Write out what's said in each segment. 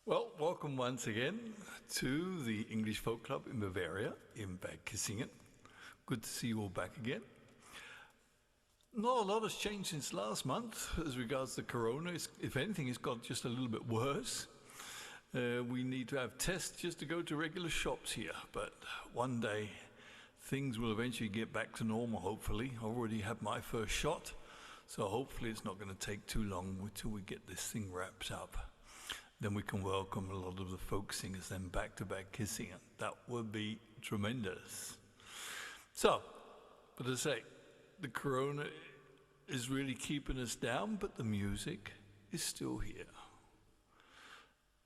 Well, welcome once again to the English Folk Club in Bavaria, in Bad Kissingen. Good to see you all back again. Not a lot has changed since last month as regards to Corona. If anything, it's got just a little bit worse. We need to have tests just to go to regular shops here, but one day things will eventually get back to normal, hopefully. I already had my first shot, so hopefully it's not going to take too long until we get this thing wrapped up. Then we can welcome a lot of the folk singers then back to Bad Kissingen. That would be tremendous. So, but as I say, the Corona is really keeping us down, but the music is still here.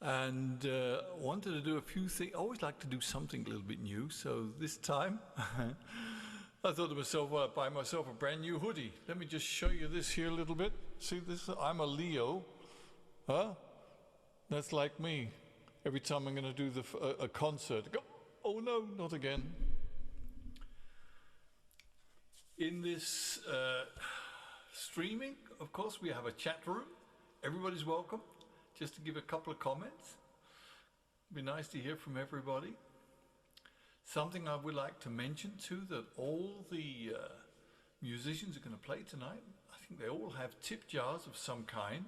And I wanted to do a few things. I always like to do something a little bit new, so this time I thought to myself, well, I'd buy myself a brand new hoodie. Let me just show you this here a little bit. See this? I'm a Leo. Huh? That's like me. Every time I'm going to do a concert, I go, oh no, not again. In this streaming, of course, we have a chat room. Everybody's welcome. Just to give a couple of comments. It'd be nice to hear from everybody. Something I would like to mention too, that all the musicians are going to play tonight, I think they all have tip jars of some kind.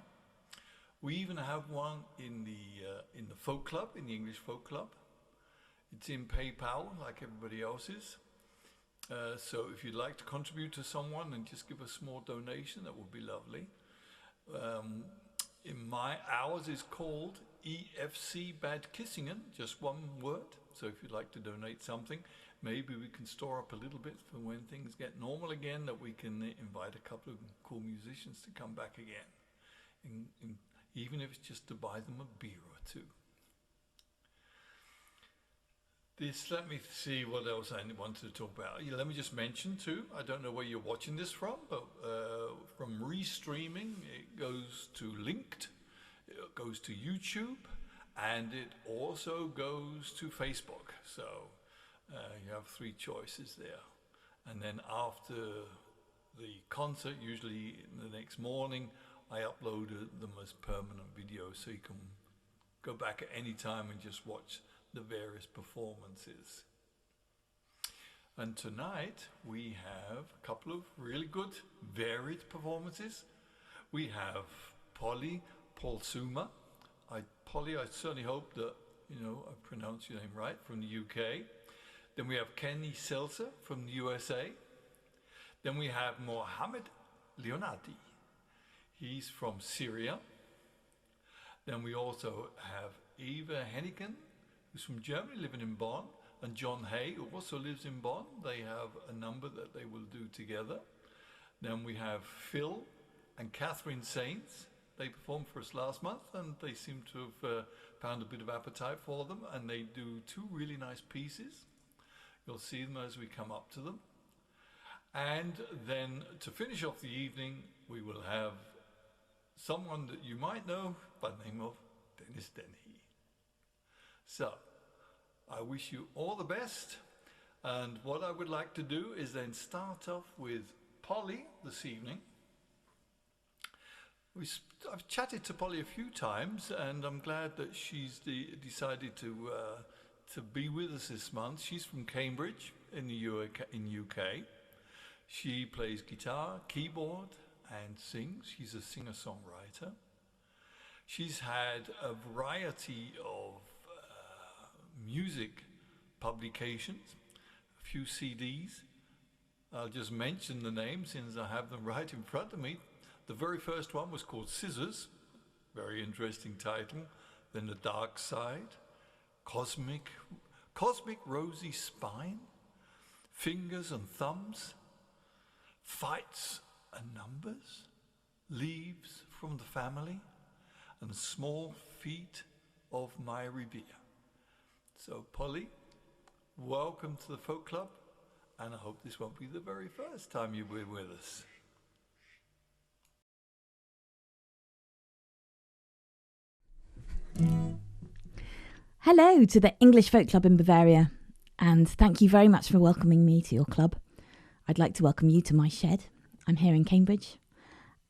We even have one in the folk club, in the English Folk Club. It's in PayPal, like everybody else's. So if you'd like to contribute to someone and just give a small donation, that would be lovely. Ours is called EFC Bad Kissingen, just one word. So if you'd like to donate something, maybe we can store up a little bit for when things get normal again, that we can invite a couple of cool musicians to come back again. Even if it's just to buy them a beer or two. Let me see what else I wanted to talk about. Let me just mention too, I don't know where you're watching this from, but from restreaming, it goes to Linked, it goes to YouTube, and it also goes to Facebook. So you have three choices there. And then after the concert, usually in the next morning, I uploaded them as permanent videos, so you can go back at any time and just watch the various performances. And tonight we have a couple of really good varied performances. We have Paulusma. Polly, I certainly hope that I pronounced your name right, from the UK. Then we have Selcer from the USA. Then we have Leonardo. He's from Syria. Then we also have Eva Henneken, who's from Germany, living in Bonn, and Dennehy, who also lives in Bonn. They have a number that they will do together. Then we have Phil and Catherine Saines. They performed for us last month, and they seem to have found a bit of appetite for them, and they do two really nice pieces. You'll see them as we come up to them. And then to finish off the evening, we will have someone that you might know by the name of Dennehy. So, I wish you all the best, and what I would like to do is then start off with Polly this evening. I've chatted to Polly a few times, and I'm glad that she's decided to be with us this month. She's from Cambridge in the UK. She plays guitar, keyboard, and sings. She's a singer-songwriter. She's had a variety of music publications, a few CDs. I'll just mention the names since I have them right in front of me. The very first one was called Scissors, very interesting title. Then The Dark Side, Cosmic Rosy Spine, Fingers and Thumbs, Fights and Numbers, Leaves from the Family, and Small Feet of My Revere. So Polly, welcome to the Folk Club, and I hope this won't be the very first time you'll be with us. Hello to the English Folk Club in Bavaria, and thank you very much for welcoming me to your club. I'd like to welcome you to my shed. I'm here in Cambridge,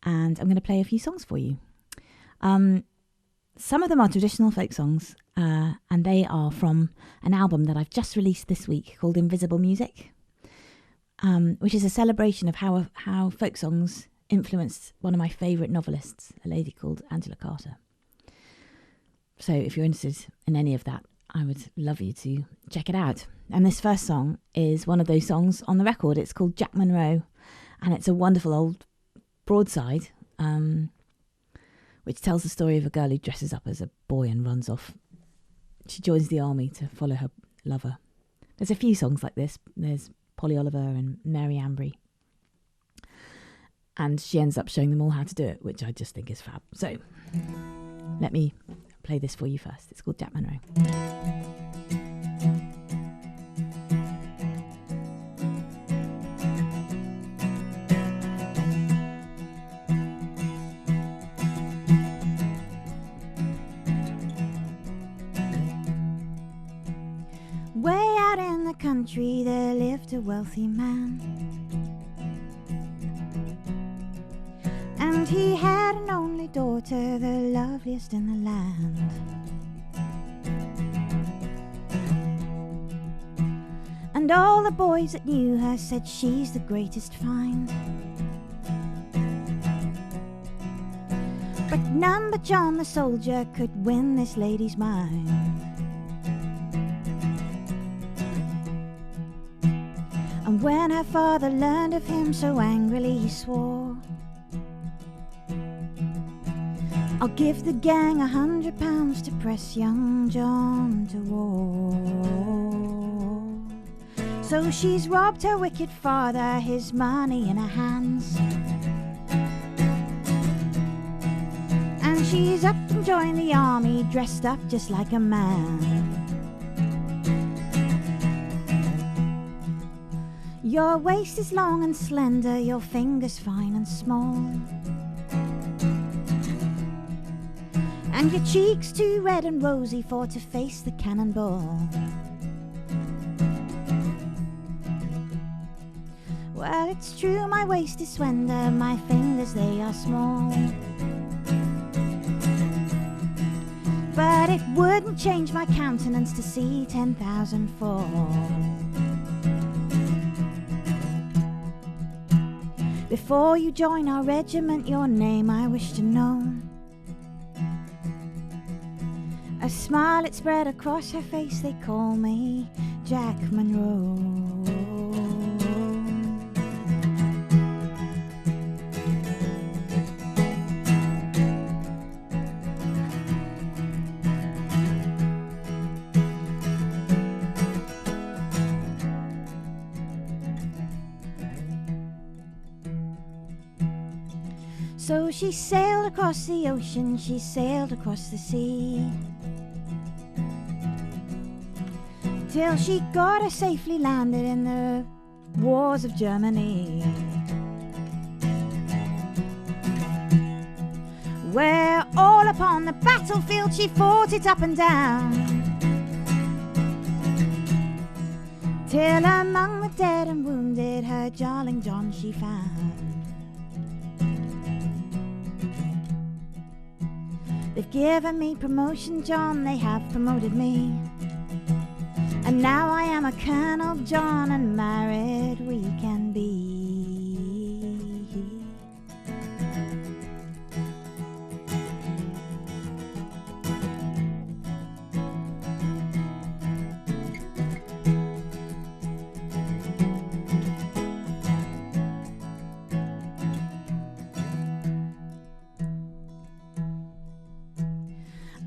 and I'm going to play a few songs for you. some of them are traditional folk songs, and they are from an album that I've just released this week called Invisible Music, which is a celebration of how folk songs influenced one of my favourite novelists, a lady called Angela Carter. So if you're interested in any of that, I would love you to check it out. And this first song is one of those songs on the record. It's called Jack Monroe, and it's a wonderful old broadside, which tells the story of a girl who dresses up as a boy and runs off. She joins the army to follow her lover. There's a few songs like this. There's Polly Oliver and Mary Ambry. And she ends up showing them all how to do it, which I just think is fab. So let me play this for you first. It's called Jack Monroe. Way out in the country there lived a wealthy man, and he had an only daughter, the loveliest in the land. And all the boys that knew her said she's the greatest find. But none but John the soldier could win this lady's mind. And when her father learned of him, so angrily he swore, I'll give the gang £100 to press young John to war. So she's robbed her wicked father, his money in her hands, and she's up and joined the army, dressed up just like a man. Your waist is long and slender, your fingers fine and small, and your cheeks too red and rosy for to face the cannonball. Well, it's true, my waist is slender, my fingers they are small, but it wouldn't change my countenance to see 10,000 fall. Before you join our regiment, your name I wish to know. A smile it spread across her face, they call me Jack Monroe. So she sailed across the ocean, she sailed across the sea, till she got her safely landed in the wars of Germany, where all upon the battlefield she fought it up and down, till among the dead and wounded her darling John she found. They've given me promotion, John, they have promoted me, and now I am a Colonel John, and married we can be.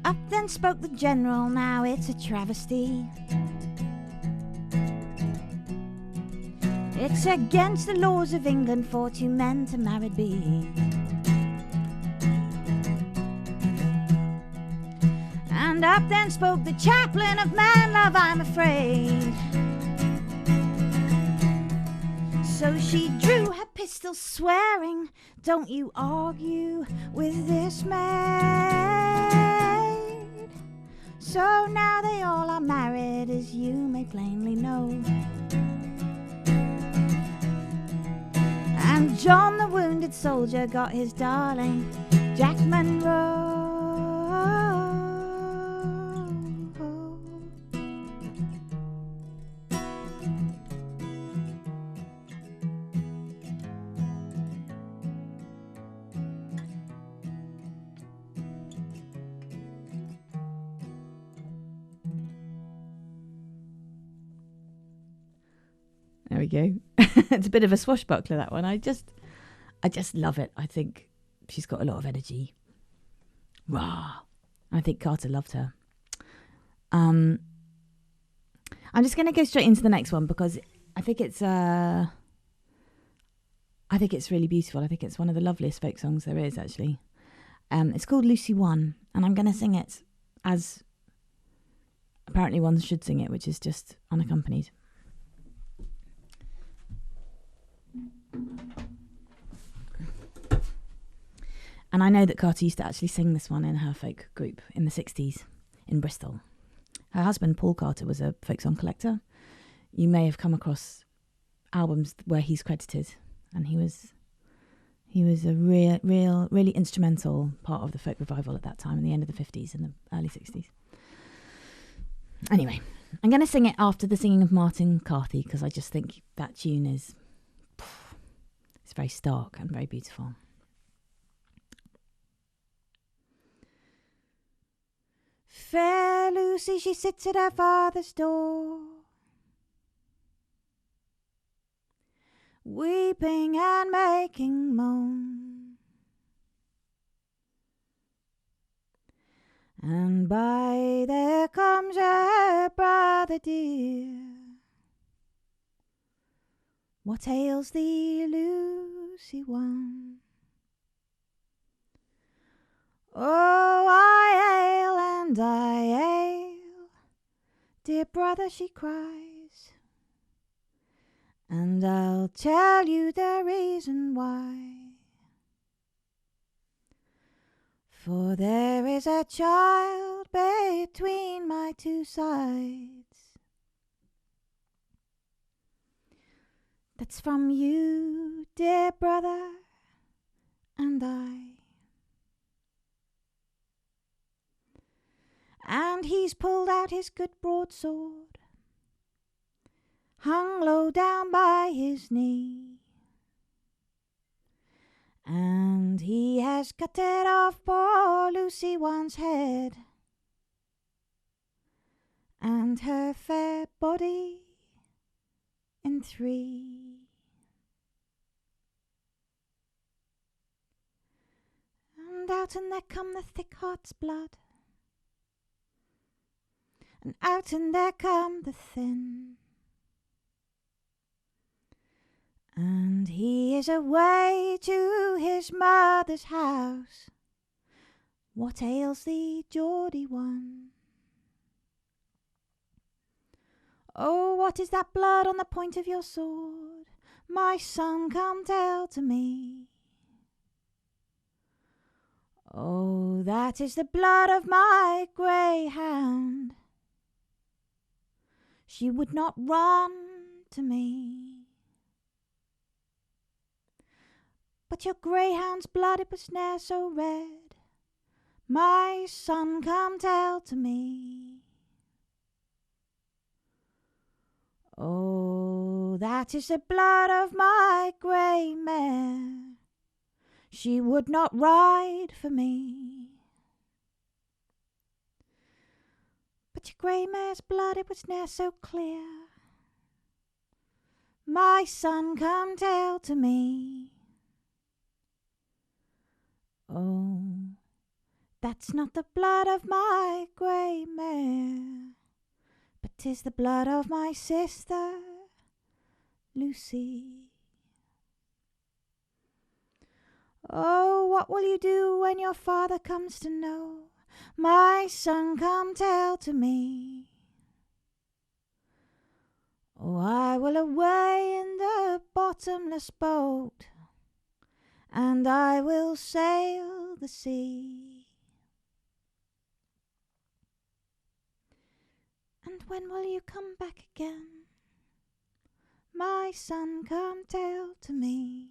Up then spoke the general, now it's a travesty. It's against the laws of England for two men to married be. And up then spoke the chaplain of man love, I'm afraid. So she drew her pistol swearing, don't you argue with this maid. So now they all are married, as you may plainly know. And John the wounded soldier got his darling Jack Monroe. we go. It's a bit of a swashbuckler, that one. I just love it. I think she's got a lot of energy. Rah. I think Carter loved her. I'm just going to go straight into the next one because I think it's really beautiful. I think it's one of the loveliest folk songs there is, actually. It's called Lucy One, and I'm going to sing it as apparently one should sing it, which is just unaccompanied. And I know that Carter used to actually sing this one in her folk group in the 60s in Bristol. Her husband, Paul Carter, was a folk song collector. You may have come across albums where he's credited, and he was a really instrumental part of the folk revival at that time, in the end of the 50s and the early 60s. Anyway, I'm going to sing it after the singing of Martin Carthy because I just think that tune it's very stark and very beautiful. Fair Lucy, she sits at her father's door, weeping and making moan, and by there comes her brother dear. What ails thee, Lucy One? Oh, I ail and I ail, dear brother, she cries, and I'll tell you the reason why. For there is a child between my two sides, that's from you, dear brother, and I. And he's pulled out his good broadsword, hung low down by his knee, and he has cut it off poor Lucy One's head, and her fair body in three. And out and there come the thick heart's blood, and out and there come the thin, and he is away to his mother's house. What ails thee, Geordie One? Oh, what is that blood on the point of your sword? My son, come tell to me. Oh, that is the blood of my greyhound. She would not run to me. But your greyhound's blood, it was ne'er so red. My son, come tell to me. Oh, that is the blood of my grey mare. She would not ride for me. But your grey mare's blood, it was ne'er so clear. My son, come tell to me. Oh, that's not the blood of my grey mare, but 'tis the blood of my sister, Lucy. Oh, what will you do when your father comes to know? My son, come tell to me. Oh, I will away in the bottomless boat, and I will sail the sea. And when will you come back again? My son, come tell to me.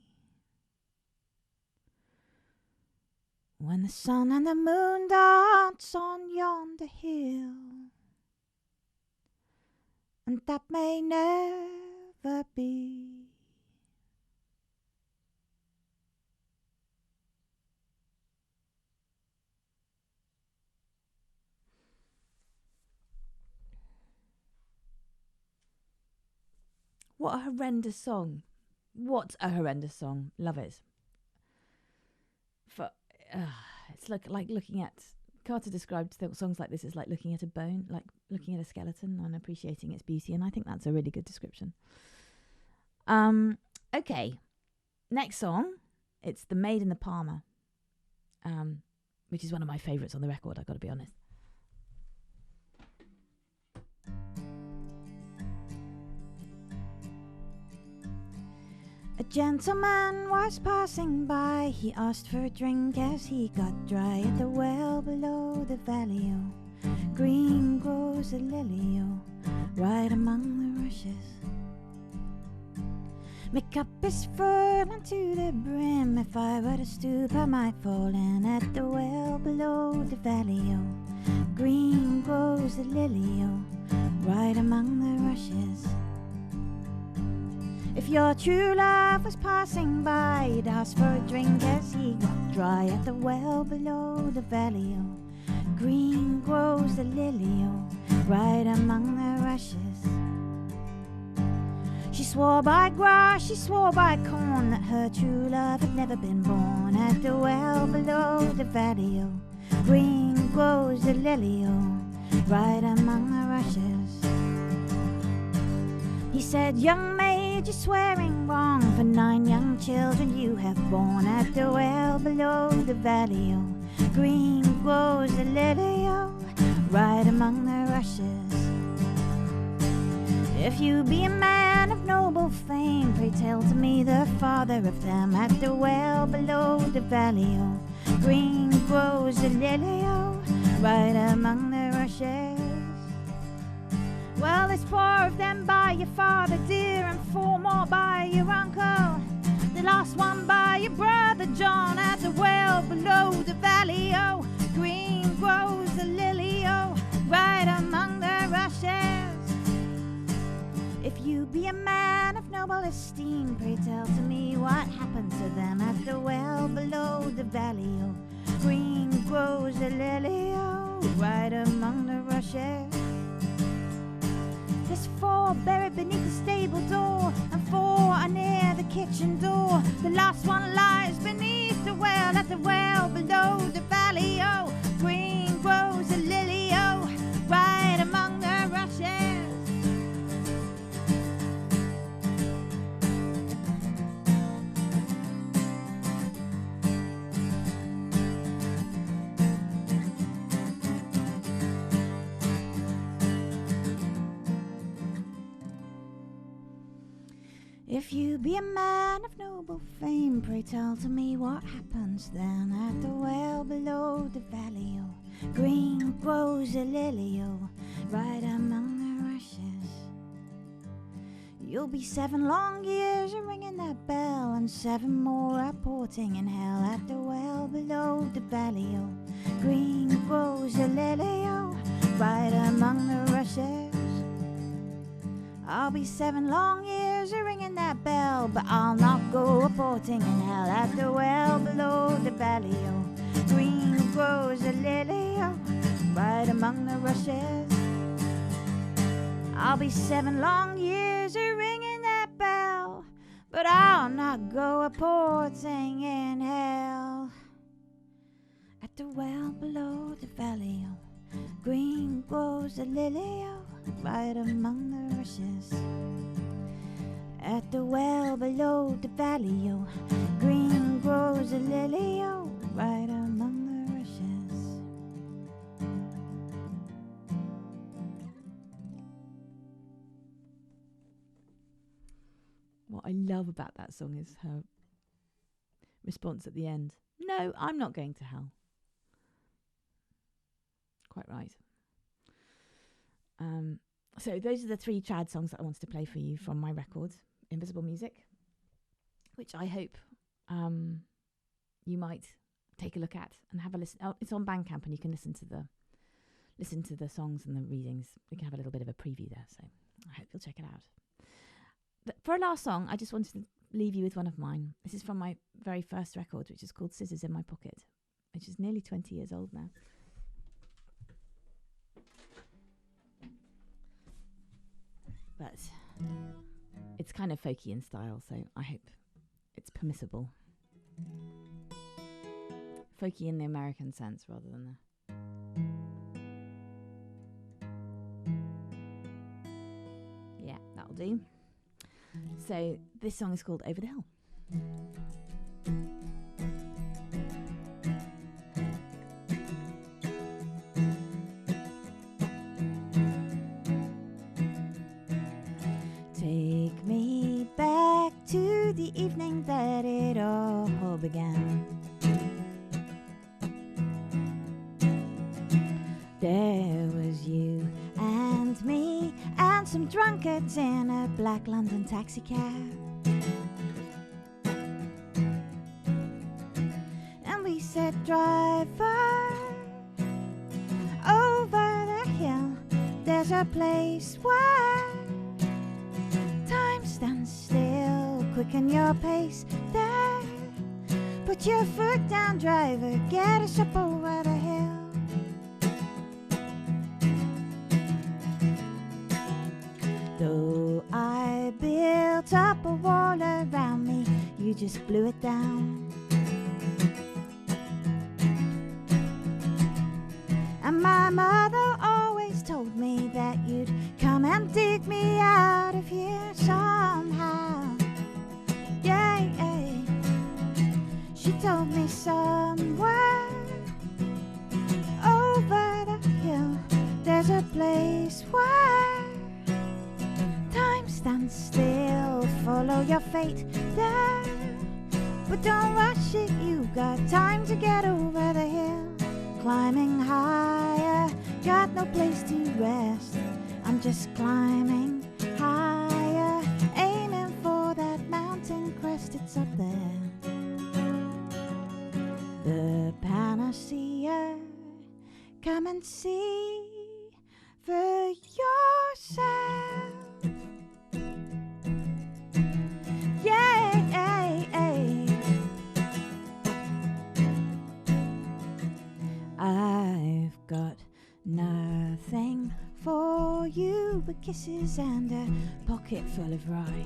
When the sun and the moon dance on yonder hill, and that may never be. What a horrendous song. What a horrendous song. Love it. It's like looking at... Carter described songs like this as like looking at a bone, like looking at a skeleton and appreciating its beauty, and I think that's a really good description. Okay. Next song, it's The Maid in the Palmer, which is one of my favourites on the record, I've got to be honest. A gentleman was passing by. He asked for a drink as he got dry at the well below the valley. Oh, green grows the lily, oh, right among the rushes. My cup is full unto the brim. If I were to stoop, I might fall in at the well below the valley. Oh, green grows the lily, oh, right among the rushes. If your true love was passing by, you'd ask for a drink as he got dry at the well below the valley. Oh, green grows the lily, oh, right among the rushes. She swore by grass, she swore by corn, that her true love had never been born at the well below the valley. Oh, green grows the lily, oh, right among the rushes. He said, young maid, you're swearing wrong, for 9 young children you have borne at the well below the valley. Oh, green grows the lily, oh, right among the rushes. If you be a man of noble fame, pray tell to me the father of them at the well below the valley. Oh, green grows the lily, oh, right among the rushes. Well, there's 4 of them by your father dear, and 4 more by your uncle. The last one by your brother John at the well below the valley. Oh, green grows the lily, oh, right among the rushes. If you be a man of noble esteem, pray tell to me what happened to them at the well below the valley. Oh, green grows the lily, oh, right among the rushes. There's 4 buried beneath the stable door, and 4 are near the kitchen door. The last one lies beneath the well at the well below the valley. Oh, green grows the lily, oh, right among the rushes. If you be a man of noble fame, pray tell to me what happens then at the well below the valley. Oh, green grows a lily, oh, right among the rushes. You'll be 7 long years a ringing that bell, and 7 more a porting in hell at the well below the valley. Oh, green grows a lily, oh, right among the rushes. I'll be 7 long years a ringing that bell, but I'll not go a porting in hell at the well below the valley. Oh, green grows a lily, oh, right among the rushes. I'll be 7 long years a ringing that bell, but I'll not go a porting in hell at the well below the valley. Oh, green grows a lily, oh, right among the rushes. At the well below the valley, oh, green grows a lily, oh, right among the rushes. What I love about that song is her response at the end. No, I'm not going to hell. Quite right. So those are the 3 trad songs that I wanted to play for you from my record, Invisible Music, which I hope you might take a look at and have a listen. Oh, it's on Bandcamp, and you can listen to the songs and the readings. We can have a little bit of a preview there, so I hope you'll check it out. But for a last song, I just wanted to leave you with one of mine. This is from my very first record, which is called Scissors in My Pocket, which is nearly 20 years old now. But It's kind of folky in style, so I hope it's permissible. Folky in the American sense rather than the... Yeah, that'll do. So this song is called Over the Hill. Take me back to the evening that it all began. There was you and me and some drunkards in a black London taxi cab. And we said, driver, over the hill, there's a place where time stands still. Quicken your pace there. Put your foot down, driver, get us up over the hill. Though I built up a wall around me, you just blew it down. And my mother always told me that you'd come and dig me out of here somehow. Yeah, yeah. She told me somewhere over the hill there's a place where time stands still. Follow your fate there, but don't rush it, you got time to get over the hill. Climbing higher, got no place to rest. I'm just climbing higher, aiming for that mountain crest, it's up there. The panacea, come and see for yourself. Yeah, yeah, yeah. I've got nothing for you but kisses and a pocket full of rye.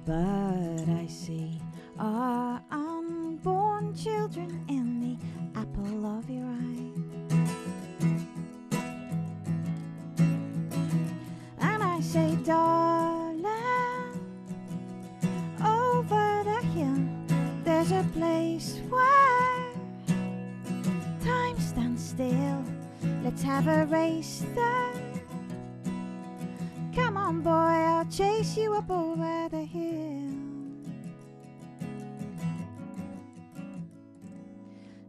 But I see our unborn children in the apple of your eye. And I say, darling, over the hill there's a place where time stands still. Let's have a race there. Come on, boy, I'll chase you up over the hill.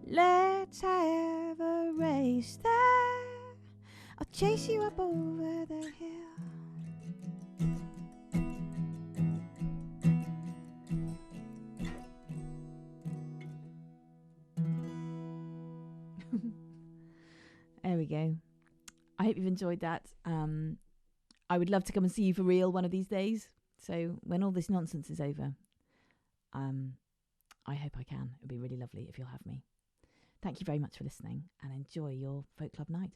Let's have a race there. I'll chase you up over the hill. There we go. I hope you've enjoyed that. I would love to come and see you for real one of these days. So when all this nonsense is over, I hope I can. It would be really lovely if you'll have me. Thank you very much for listening and enjoy your folk club night.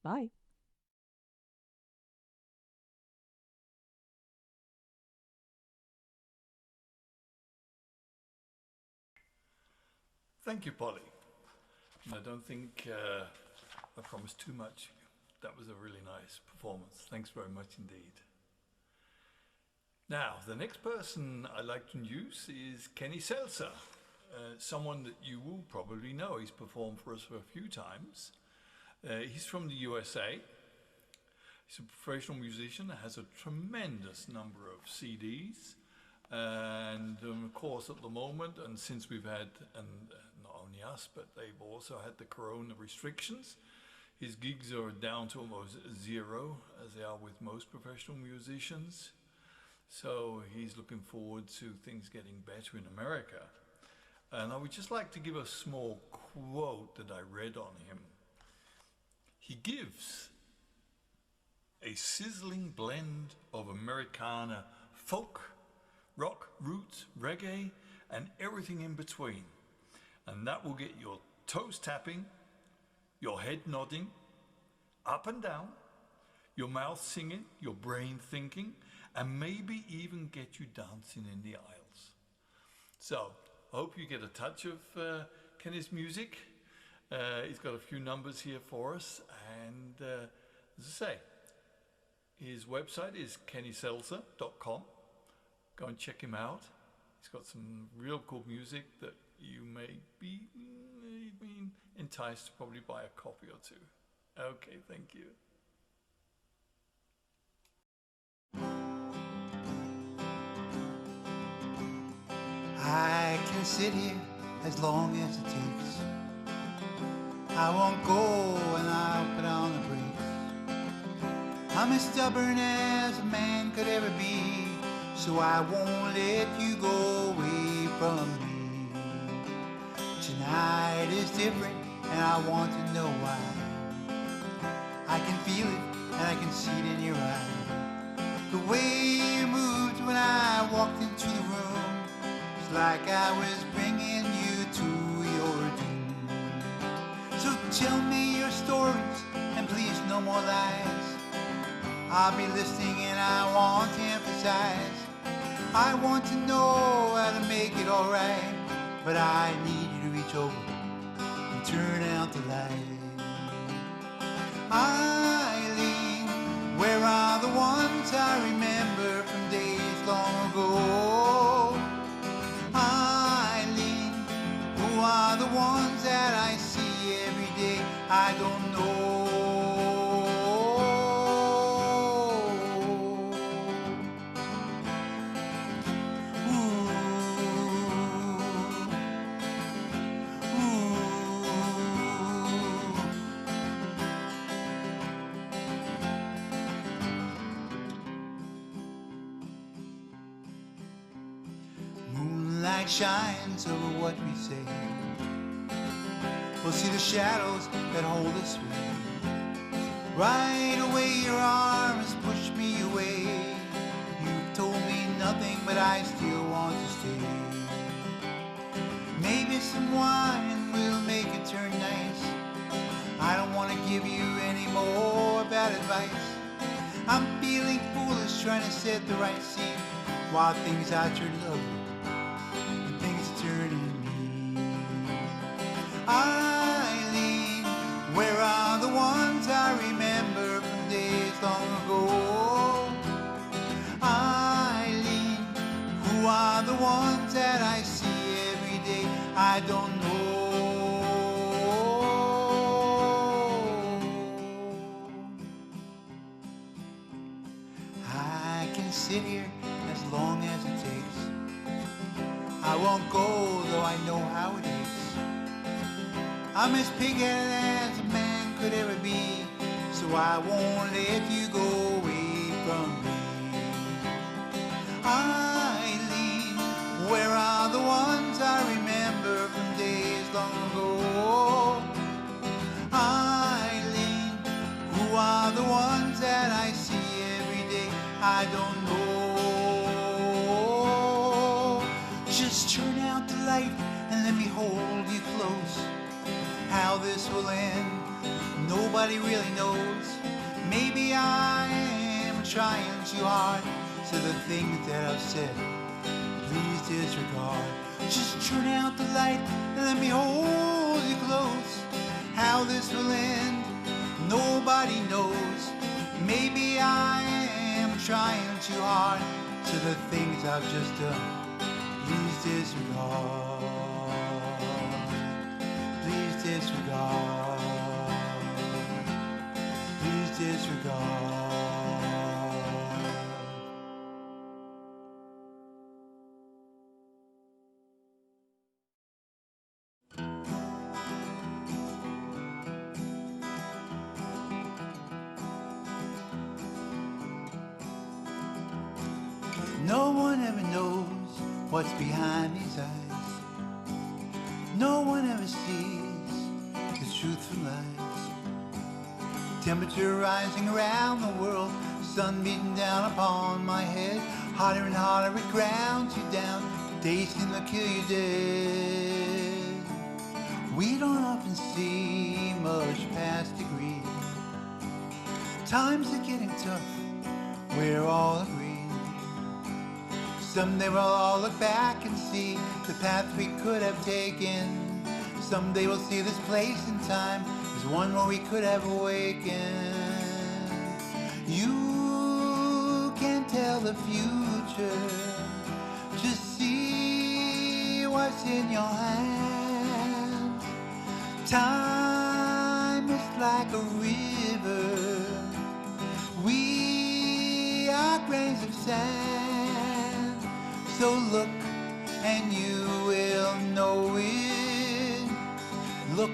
Bye. Thank you, Polly. And I don't think I promised too much. That was a really nice performance. Thanks very much indeed. Now, the next person I'd like to introduce is Kenny Selzer, someone that you will probably know. He's performed for us for a few times. He's from the USA. He's a professional musician that has a tremendous number of CDs. And of course, at the moment, and since we've had, and not only us, but they've also had the corona restrictions, his gigs are down to almost zero, as they are with most professional musicians. So he's looking forward to things getting better in America. And I would just like to give a small quote that I read on him. He gives a sizzling blend of Americana folk, rock, roots, reggae, and everything in between. And that will get your toes tapping, your head nodding, up and down, your mouth singing, your brain thinking, and maybe even get you dancing in the aisles. So, I hope you get a touch of Kenny's music. He's got a few numbers here for us, and as I say, his website is kennyselzer.com. Go and check him out. He's got some real cool music that you may be enticed to probably buy a copy or two. Okay, thank you. I can sit here as long as it takes. I won't go and I'll put on the brakes. I'm as stubborn as a man could ever be, so I won't let you go away from me. Tonight is different and I want to know why. I can feel it and I can see it in your eyes. The way you moved when I walked into the room, it's like I was bringing you to your doom. So tell me your stories and please no more lies. I'll be listening and I want to emphasize. I want to know how to make it alright, but I need you to reach over and turn out the light. Eileen, where are the ones I remember from days long ago? Eileen, who are the ones that I see every day? I don't know. Moonlight shines over what we say. We'll see the shadows that hold us way. Right away your arms push me away. You've told me nothing, but I still want to stay. Maybe some wine will make it turn nice. I don't want to give you any more bad advice. I'm feeling foolish trying to set the right scene, while things I turn lovely and things turn in me. Eileen, where are the ones I remember from days long ago? Eileen, who are the ones that I see every day? I don't know. I can sit here as long as it takes. I won't go, though I know how it is. I'm as pig-headed as a man could ever be, so I won't let you go away from me. Eileen, where are the ones I remember from days long ago? Eileen, who are the ones that I see every day? I don't know. Just turn out the light and let me hold you close. How this will end, nobody really knows. Maybe I am trying too hard, so the things that I've said, please disregard. Just turn out the light and let me hold you close. How this will end, nobody knows. Maybe I am trying too hard, so the things I've just done, please disregard. Please disregard. Please disregard. No one ever knows what's behind these eyes. No one ever sees the truth from lies. Temperature rising around the world, sun beating down upon my head. Hotter and hotter it grounds you down, days can kill you dead. We don't often see much past degrees. Times are getting tough, we're all agreed. Someday we'll all look back and see the path we could have taken. Someday we'll see this place in time as one where we could have awakened. You can't tell the future, just see what's in your hands. Time is like a river, we are grains of sand. So look and you will know it. Look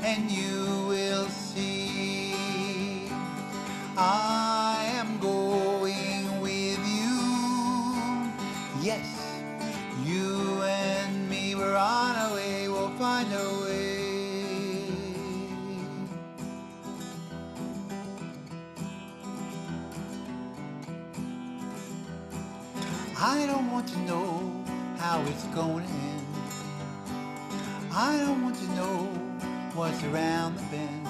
and you will see. I am going with you. Yes, you and me, we're on our way, we'll find a way. I don't want to know how it's going to end. I don't want to know what's around the bend.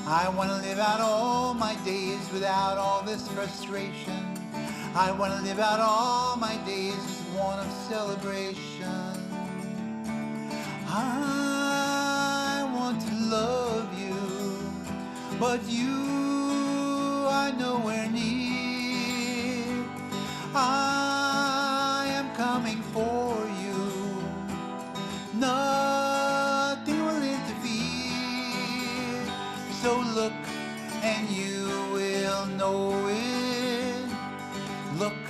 I want to live out all my days without all this frustration. I want to live out all my days as one of celebration. I want to love you, but you are nowhere near. I am coming for you. Nothing will interfere. So look and you will know it. Look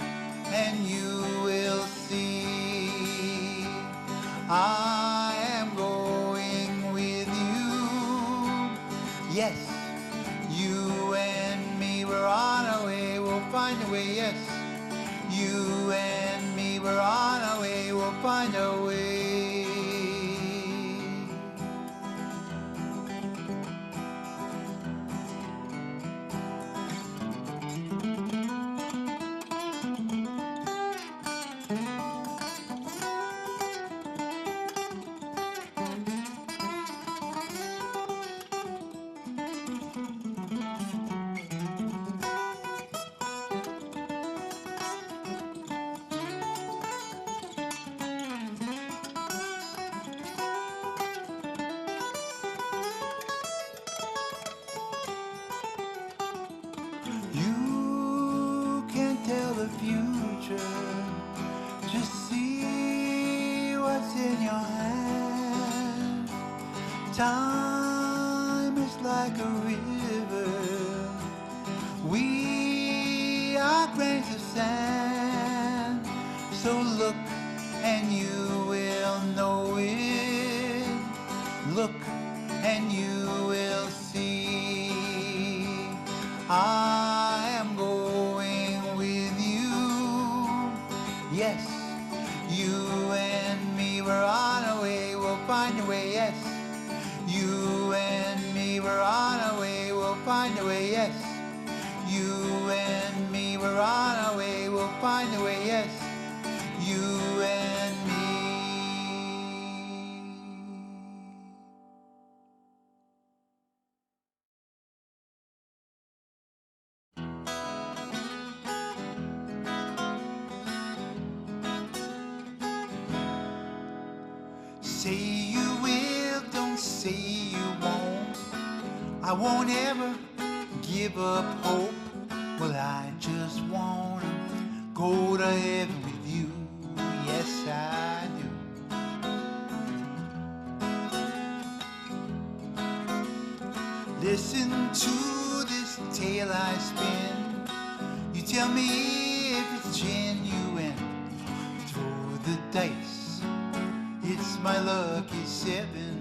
and you will see. I am going with you. Yes, you and me, we're on our way, we'll find a way, yes. You and me, we're on our way, we'll find a way. You can't tell the future, just see what's in your hands. Time is like a river, we are grains of sand. So look and you will know it. Look and you will see. I am going with you. Yes, you and me, we're on our way, we'll find a way, yes. You and me, we're on our way, we'll find a way, yes. You and me, we're on our way, we'll find a way, yes. You and me. Say you will, don't say you won't. I won't ever give up hope. Well, I just wanna go to heaven with you. Yes, I do. Listen to this tale I spin. You tell me if it's genuine. Throw the dice, it's my lucky seven.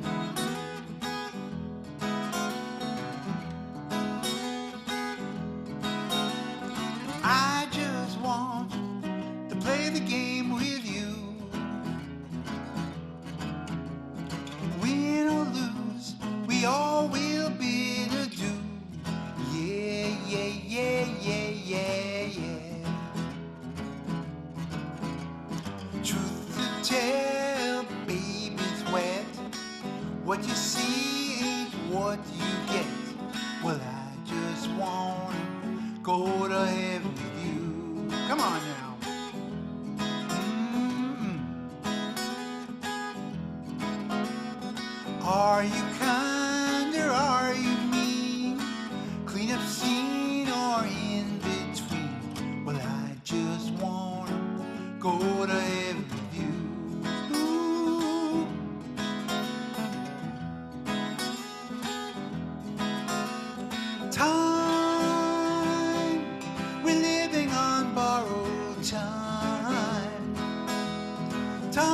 I just want to play the game with you. Win or lose, we all will be to do. Yeah, yeah, yeah, yeah, yeah, yeah. Truth to tell, baby's wet. What Are you kind or are you mean? Clean up scene or in between? Well, I just wanna go to heaven with you. Ooh. Time, we're living on borrowed time. Time,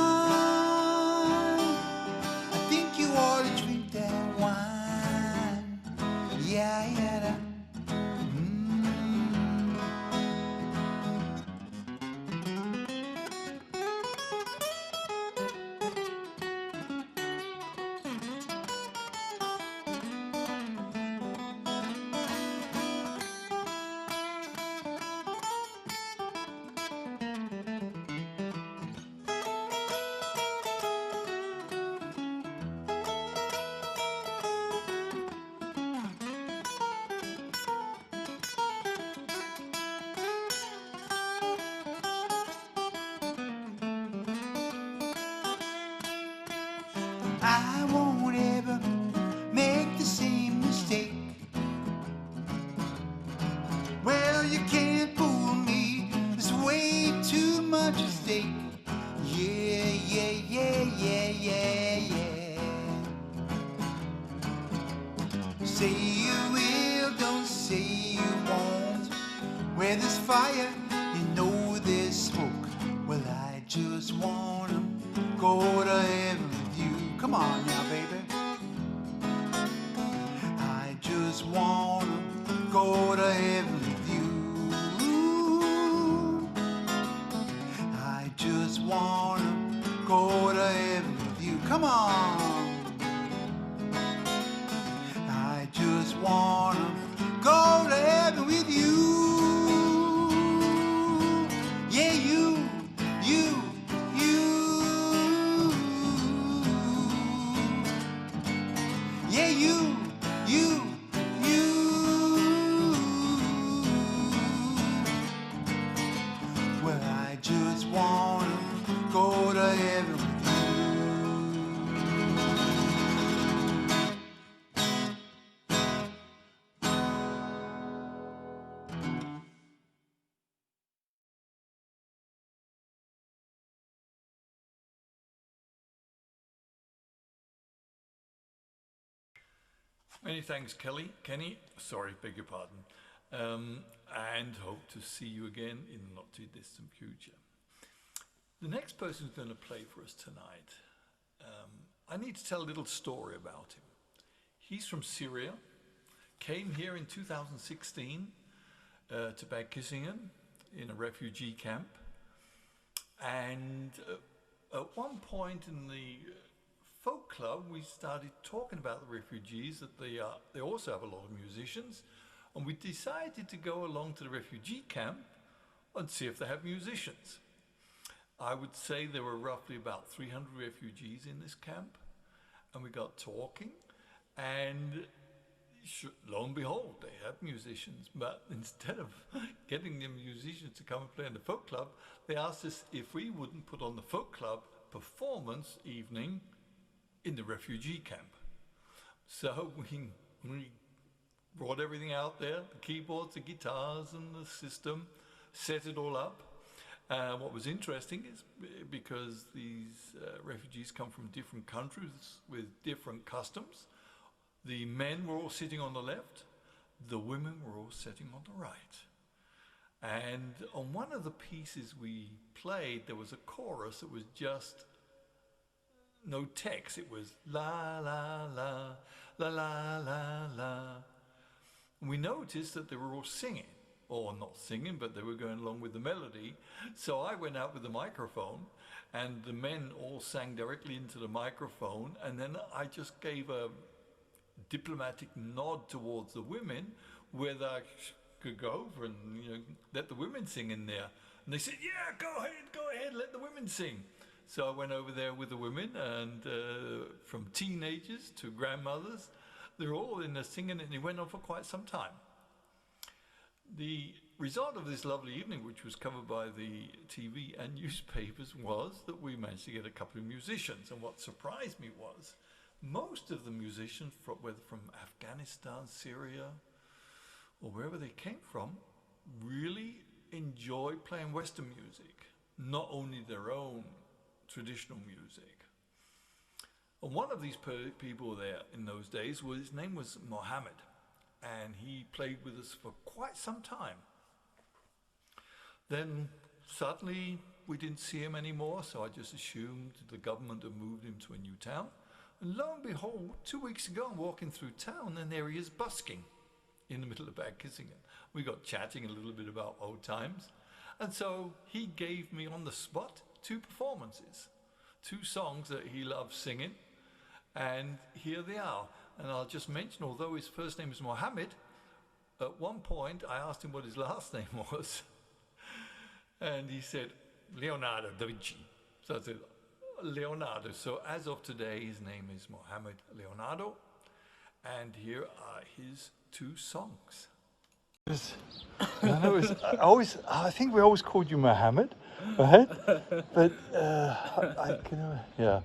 I think you ought to drink that wine. Yeah, yeah, that. I won't ever make the same mistake. Well, you can't fool me. There's way too much at stake. Yeah, yeah, yeah, yeah, yeah, yeah. Say you will, don't say you won't. Where there's fire, you know there's smoke. Well, I just wanna go to heaven with you. Come on now, baby. I just wanna go to heaven with you. I just wanna go to heaven with you. Come on. I just wanna go to heaven with you. Yeah, you. Yeah, you. Well, I just wanna go to heaven with Many thanks, Kenny, sorry, beg your pardon, and hope to see you again in the not too distant future. The next person who's going to play for us tonight, I need to tell a little story about him. He's from Syria, came here in 2016 to Bad Kissingen in a refugee camp, and at one point in the folk club, we started talking about the refugees, that they also have a lot of musicians, and we decided to go along to the refugee camp and see if they have musicians. I would say there were roughly about 300 refugees in this camp, and we got talking, and lo and behold, they have musicians, but instead of getting the musicians to come and play in the folk club, they asked us if we wouldn't put on the folk club performance evening in the refugee camp. So we brought everything out there, the keyboards, the guitars and the system, set it all up. What was interesting is because these refugees come from different countries with different customs, the men were all sitting on the left, the women were all sitting on the right. And on one of the pieces we played, there was a chorus that was just no text. It was la la la la la la la. And we noticed that they were all singing, or not singing, but they were going along with the melody. So I went out with the microphone, and the men all sang directly into the microphone, and then I just gave a diplomatic nod towards the women, whether I could go over and let the women sing in there. And they said, yeah, go ahead, let the women sing. So I went over there with the women, and from teenagers to grandmothers, they're all in there singing, and it went on for quite some time. The result of this lovely evening, which was covered by the TV and newspapers, was that we managed to get a couple of musicians. And what surprised me was most of the musicians, whether from Afghanistan, Syria, or wherever they came from, really enjoy playing Western music, not only their own traditional music. And one of these people there in those days, his name was Mohammed, and he played with us for quite some time. Then suddenly we didn't see him anymore, so I just assumed the government had moved him to a new town. And lo and behold, 2 weeks ago I'm walking through town and there he is busking in the middle of Bad Kissingen. We got chatting a little bit about old times. And so he gave me on the spot 2 performances, 2 songs that he loves singing. And here they are. And I'll just mention, although his first name is Mohammed, at one point I asked him what his last name was. And he said, Leonardo da Vinci. So I said, Leonardo. So as of today, his name is Mohammed Leonardo. And here are his 2 songs. I think we always called you Mohammed, right? But yeah.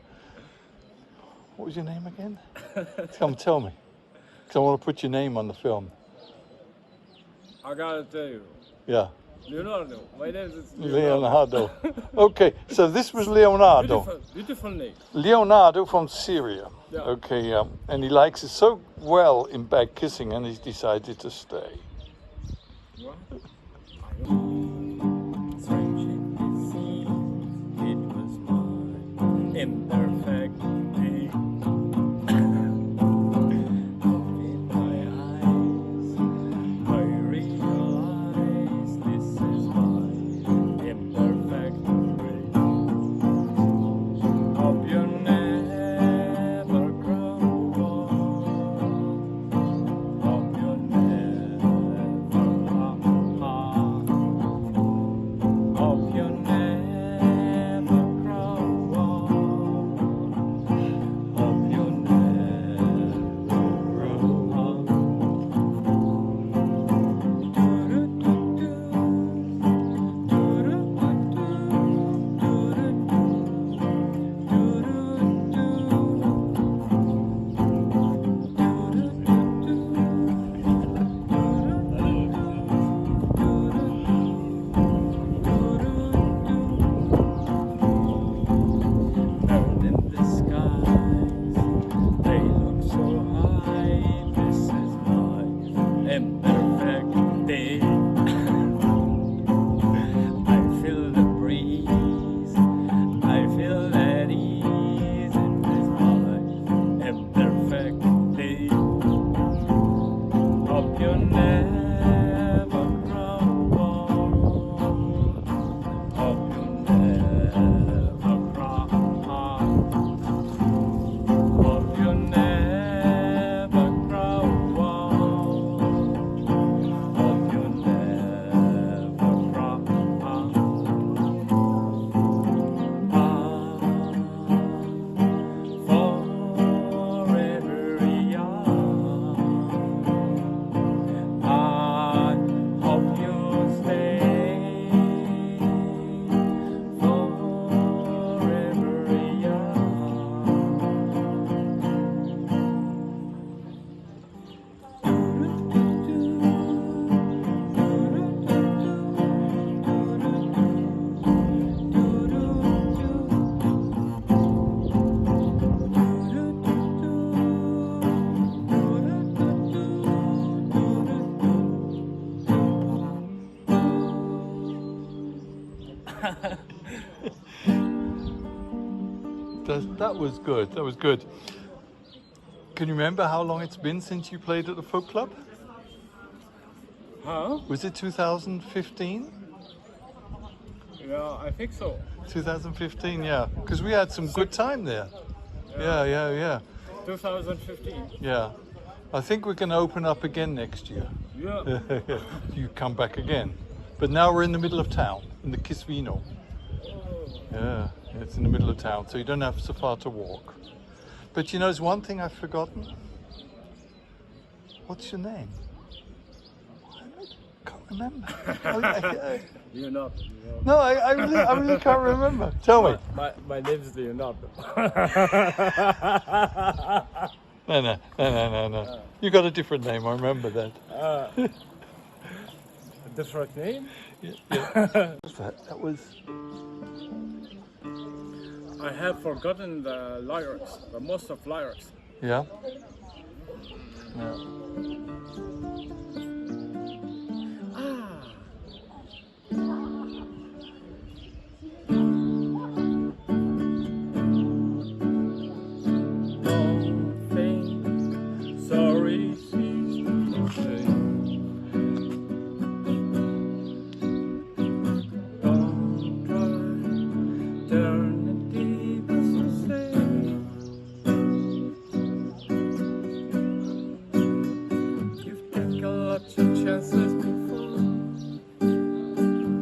What was your name again? Come tell me, because I want to put your name on the film. I gotta tell you. Yeah. Leonardo. My name is Leonardo. Okay, so this was Leonardo. Beautiful name. Leonardo from Syria. Yeah. Okay, yeah. And he likes it so well in Bad Kissing, and he's decided to stay. What? It was my imperfect day. In my eyes, I realize this is my imperfect day. Hope you never grow old. Hope you never hope you never grow old. Hope you never grow old. Bird in the skies, they look so high. This is my imperfect day. I feel the breeze, I feel at ease. It is my imperfect day. Hope you never grow old. Hope you never cry. Hope you never grow old. Hope you never cry. Forever young. I hope you stay forever young. That was good. That was good. Can you remember how long it's been since you played at the folk club? Huh? Was it 2015? Yeah, I think so. 2015, yeah. Because we had some good time there. Yeah. 2015. Yeah. I think we can open up again next year. Yeah. You come back again. But now we're in the middle of town, in the Kisvino. Yeah, it's in the middle of town, so you don't have so far to walk. But you know, there's one thing I've forgotten. What's your name? Can't remember. Leonardo. No, I really can't remember. Tell me. My name's Leonardo. No. You got a different name, I remember that. A different name? That was... I have forgotten the lyrics, the most of lyrics. Yeah? Yeah. Don't think sorry cease to say. Don't try eternity to say. You've taken lots of chances before,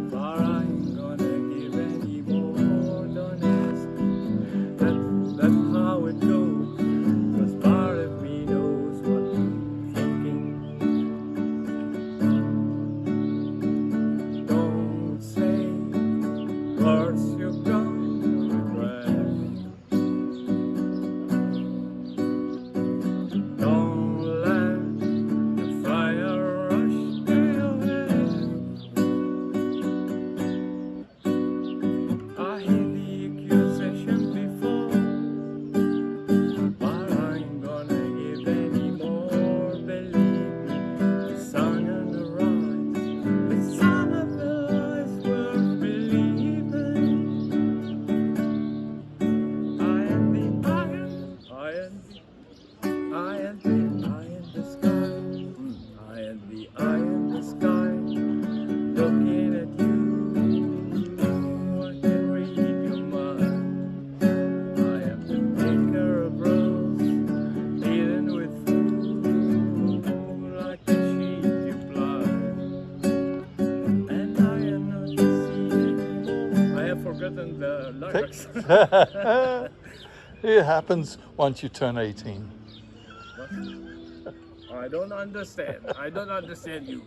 but I ain't gonna give any more. Don't ask. That's how it goes. 'Cause part of me knows what you're thinking. Don't say words you're going to regret. Don't let the fire rush to your head. I hear the accusation before, but I ain't gonna give any more. Believe me, the sun and the rise, the sun of the lies worth believing. I am the iron, I am the, I am the, I am the sky. I am the eye in the sky, looking at you. I can read your mind. I am the maker of rules, dealing with fools like a sheep you blind. And I am not deceiving. I have forgotten the lyrics. It happens once you turn 18. I don't understand. I don't understand you.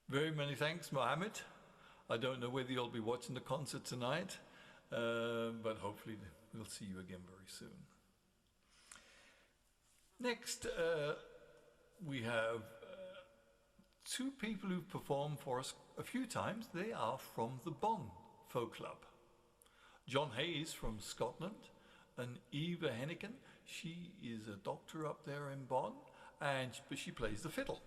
Very many thanks, Mohammed. I don't know whether you'll be watching the concert tonight, but hopefully we'll see you again very soon. Next, we have two people who've performed for us a few times. They are from the Bonn Folk Club. John Hayes from Scotland and Eva Henneken. She is a doctor up there in Bonn, but she plays the fiddle.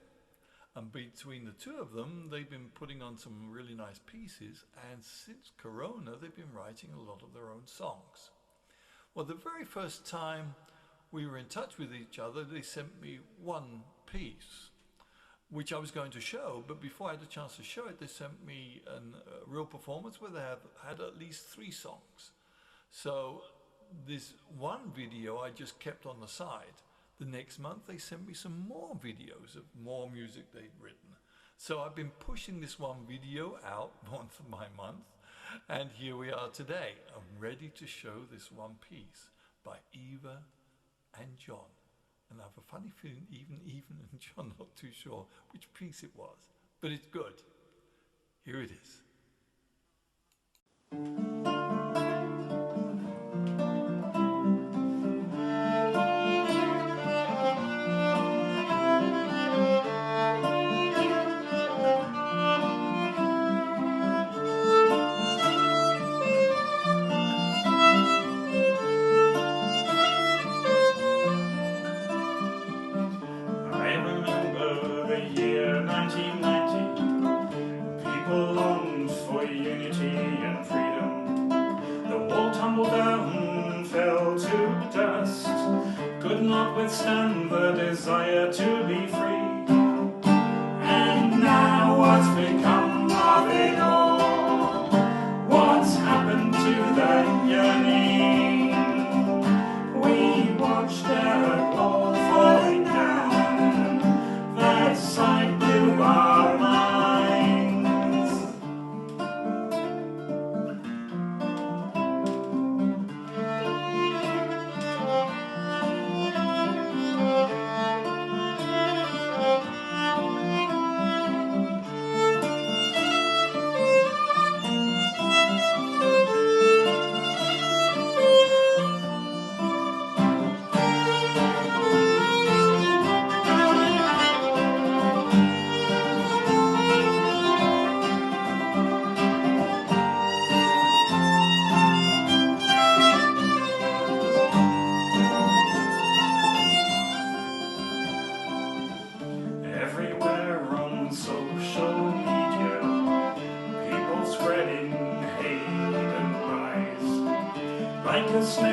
And between the two of them, they've been putting on some really nice pieces, and since Corona, they've been writing a lot of their own songs. Well, the very first time we were in touch with each other, they sent me one piece, which I was going to show, but before I had a chance to show it, they sent me a real performance where they had at least 3 songs. So this one video I just kept on the side. The next month they sent me some more videos of more music they'd written. So I've been pushing this one video out month by month, and here we are today. I'm ready to show this one piece by Eva and John. And I have a funny feeling even and John not too sure which piece it was, but it's good. Here it is. I remember the year 1990. People longed for unity and freedom. The wall tumbled down and fell to dust, could not withstand the desire to be free. And now what's become of it all? What's happened to that yearning? We watched their wall falling down. That sight blew our minds.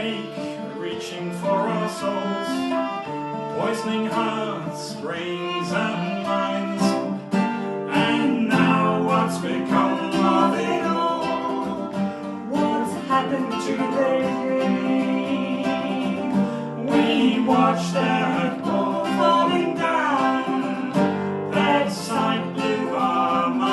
snake reaching for our souls, poisoning hearts, brains and minds. And now what's become of it all? What's happened to their game? We watched that ball falling down, that sight blew our minds.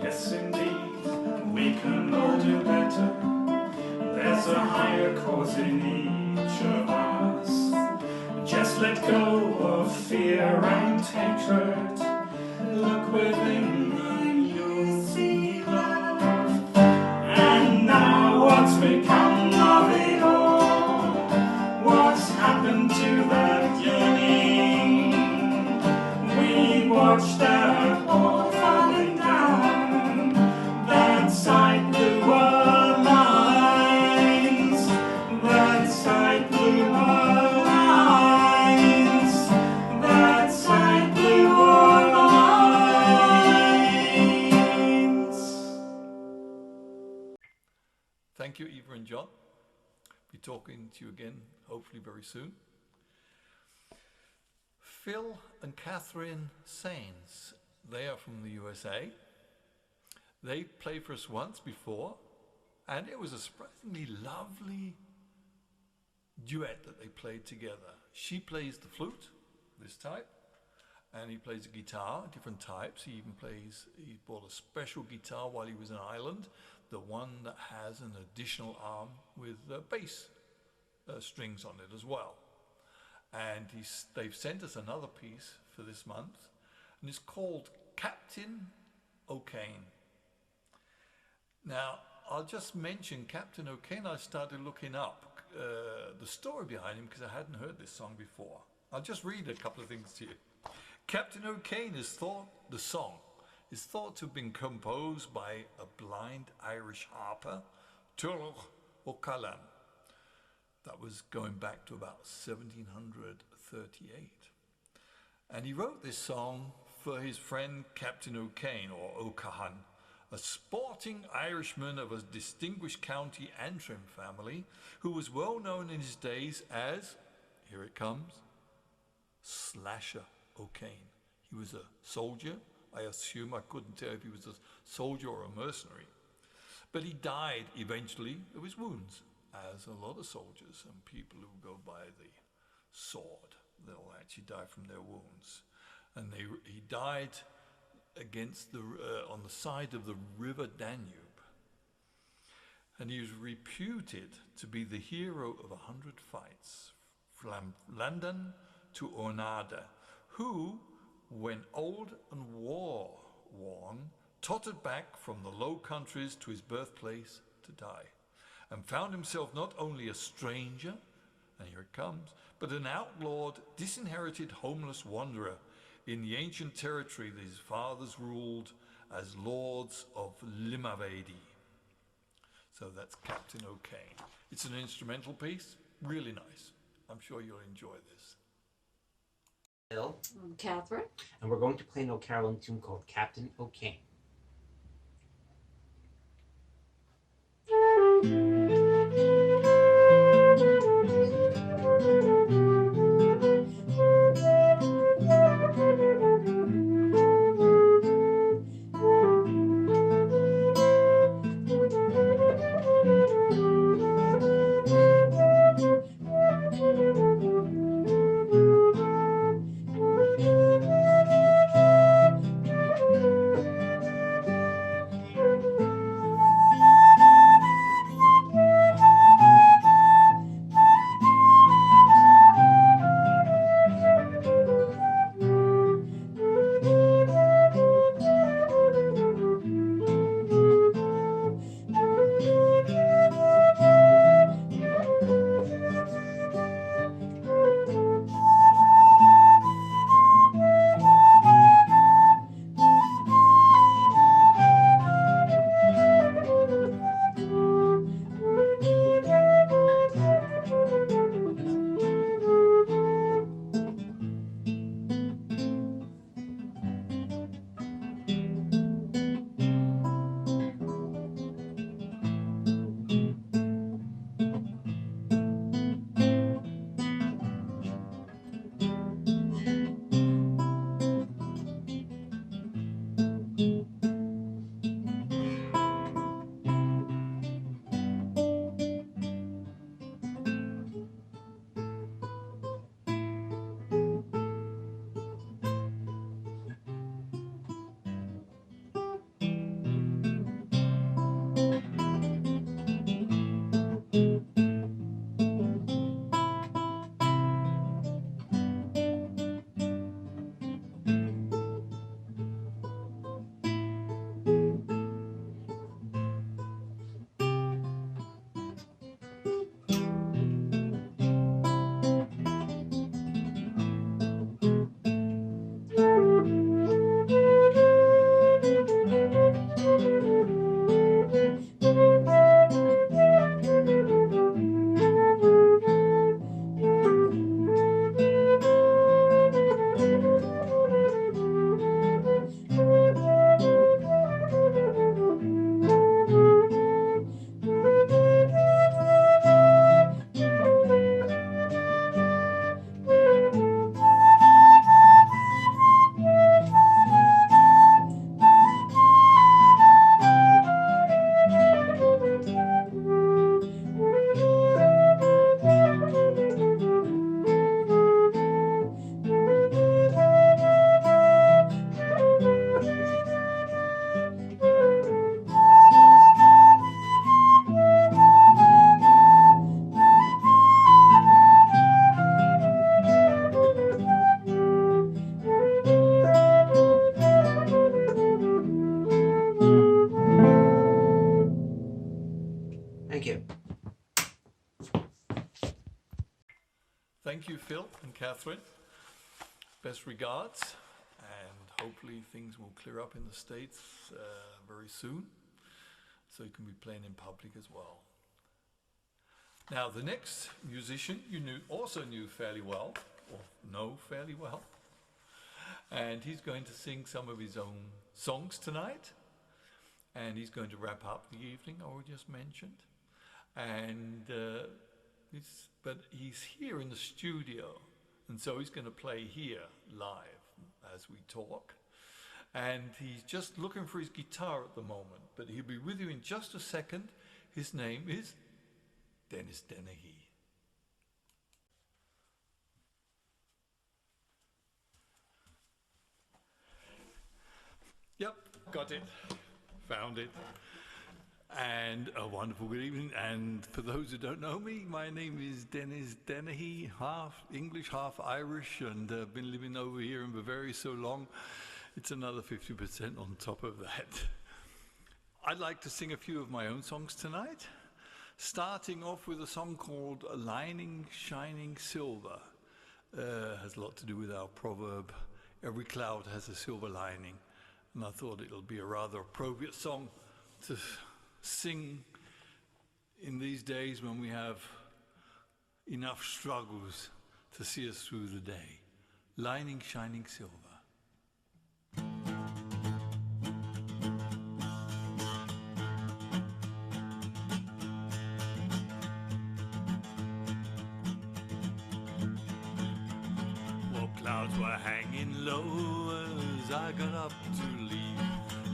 Yes, indeed, we can all do better. There's a higher cause in each of us. Just let go of fear and hatred. Look within and you'll see love. And now what's become of it all? What's happened to that yearning? We watched that ball falling down, that sight blew our minds, that sight blew our minds, that sight blew our minds. Thank you, Eva and John. Be talking to you again, hopefully very soon. Phil and Catherine Saines, they are from the USA. They played for us once before, and it was a surprisingly lovely duet that they played together. She plays the flute, this type, and he plays the guitar, different types. He bought a special guitar while he was in Ireland, the one that has an additional arm with bass strings on it as well. And they've sent us another piece for this month, and it's called Captain Okane. Now, I'll just mention Captain Okane. I started looking up the story behind him because I hadn't heard this song before. I'll just read a couple of things to you. Captain Okane the song is thought to have been composed by a blind Irish harper, Tuathail O'Callaghan. That was going back to about 1738. And he wrote this song for his friend Captain Okane, or O'Cahan, a sporting Irishman of a distinguished County Antrim family who was well known in his days as, here it comes, Slasher Okane. He was a soldier. I assume, I couldn't tell if he was a soldier or a mercenary. But he died eventually of his wounds, as a lot of soldiers and people who go by the sword, they'll actually die from their wounds. And he died against on the side of the river Danube. And he was reputed to be the hero of 100 fights, from London to Ornada, who, when old and war-worn, tottered back from the Low Countries to his birthplace to die, and found himself not only a stranger, and here it comes, but an outlawed, disinherited, homeless wanderer in the ancient territory that his fathers ruled as lords of Limavady. So that's Captain Okane. It's an instrumental piece, really nice. I'm sure you'll enjoy this. Bill, I'm Catherine. and we're going to play an O'Carolan tune called Captain Okane. thank you, Phil and Catherine. Best regards, and hopefully things will clear up in the States very soon, so you can be playing in public as well. Now, the next musician you also knew fairly well, or know fairly well, and he's going to sing some of his own songs tonight, and he's going to wrap up the evening, I just mentioned, and but he's here in the studio, and so he's going to play here live as we talk, and he's just looking for his guitar at the moment, but he'll be with you in just a second. His name is Dennehy. Yep, got it, found it. And a wonderful good evening. And for those who don't know me, my name is Dennehy, half English, half Irish, and been living over here in Bavaria so long, it's another 50% on top of that. I'd like to sing a few of my own songs tonight, starting off with a song called Lining Shining Silver. Has a lot to do with our proverb, every cloud has a silver lining. And I thought it'll be a rather appropriate song to sing in these days when we have enough struggles to see us through the day. Lining Shining Silver. Well, clouds were hanging low as I got up to leave.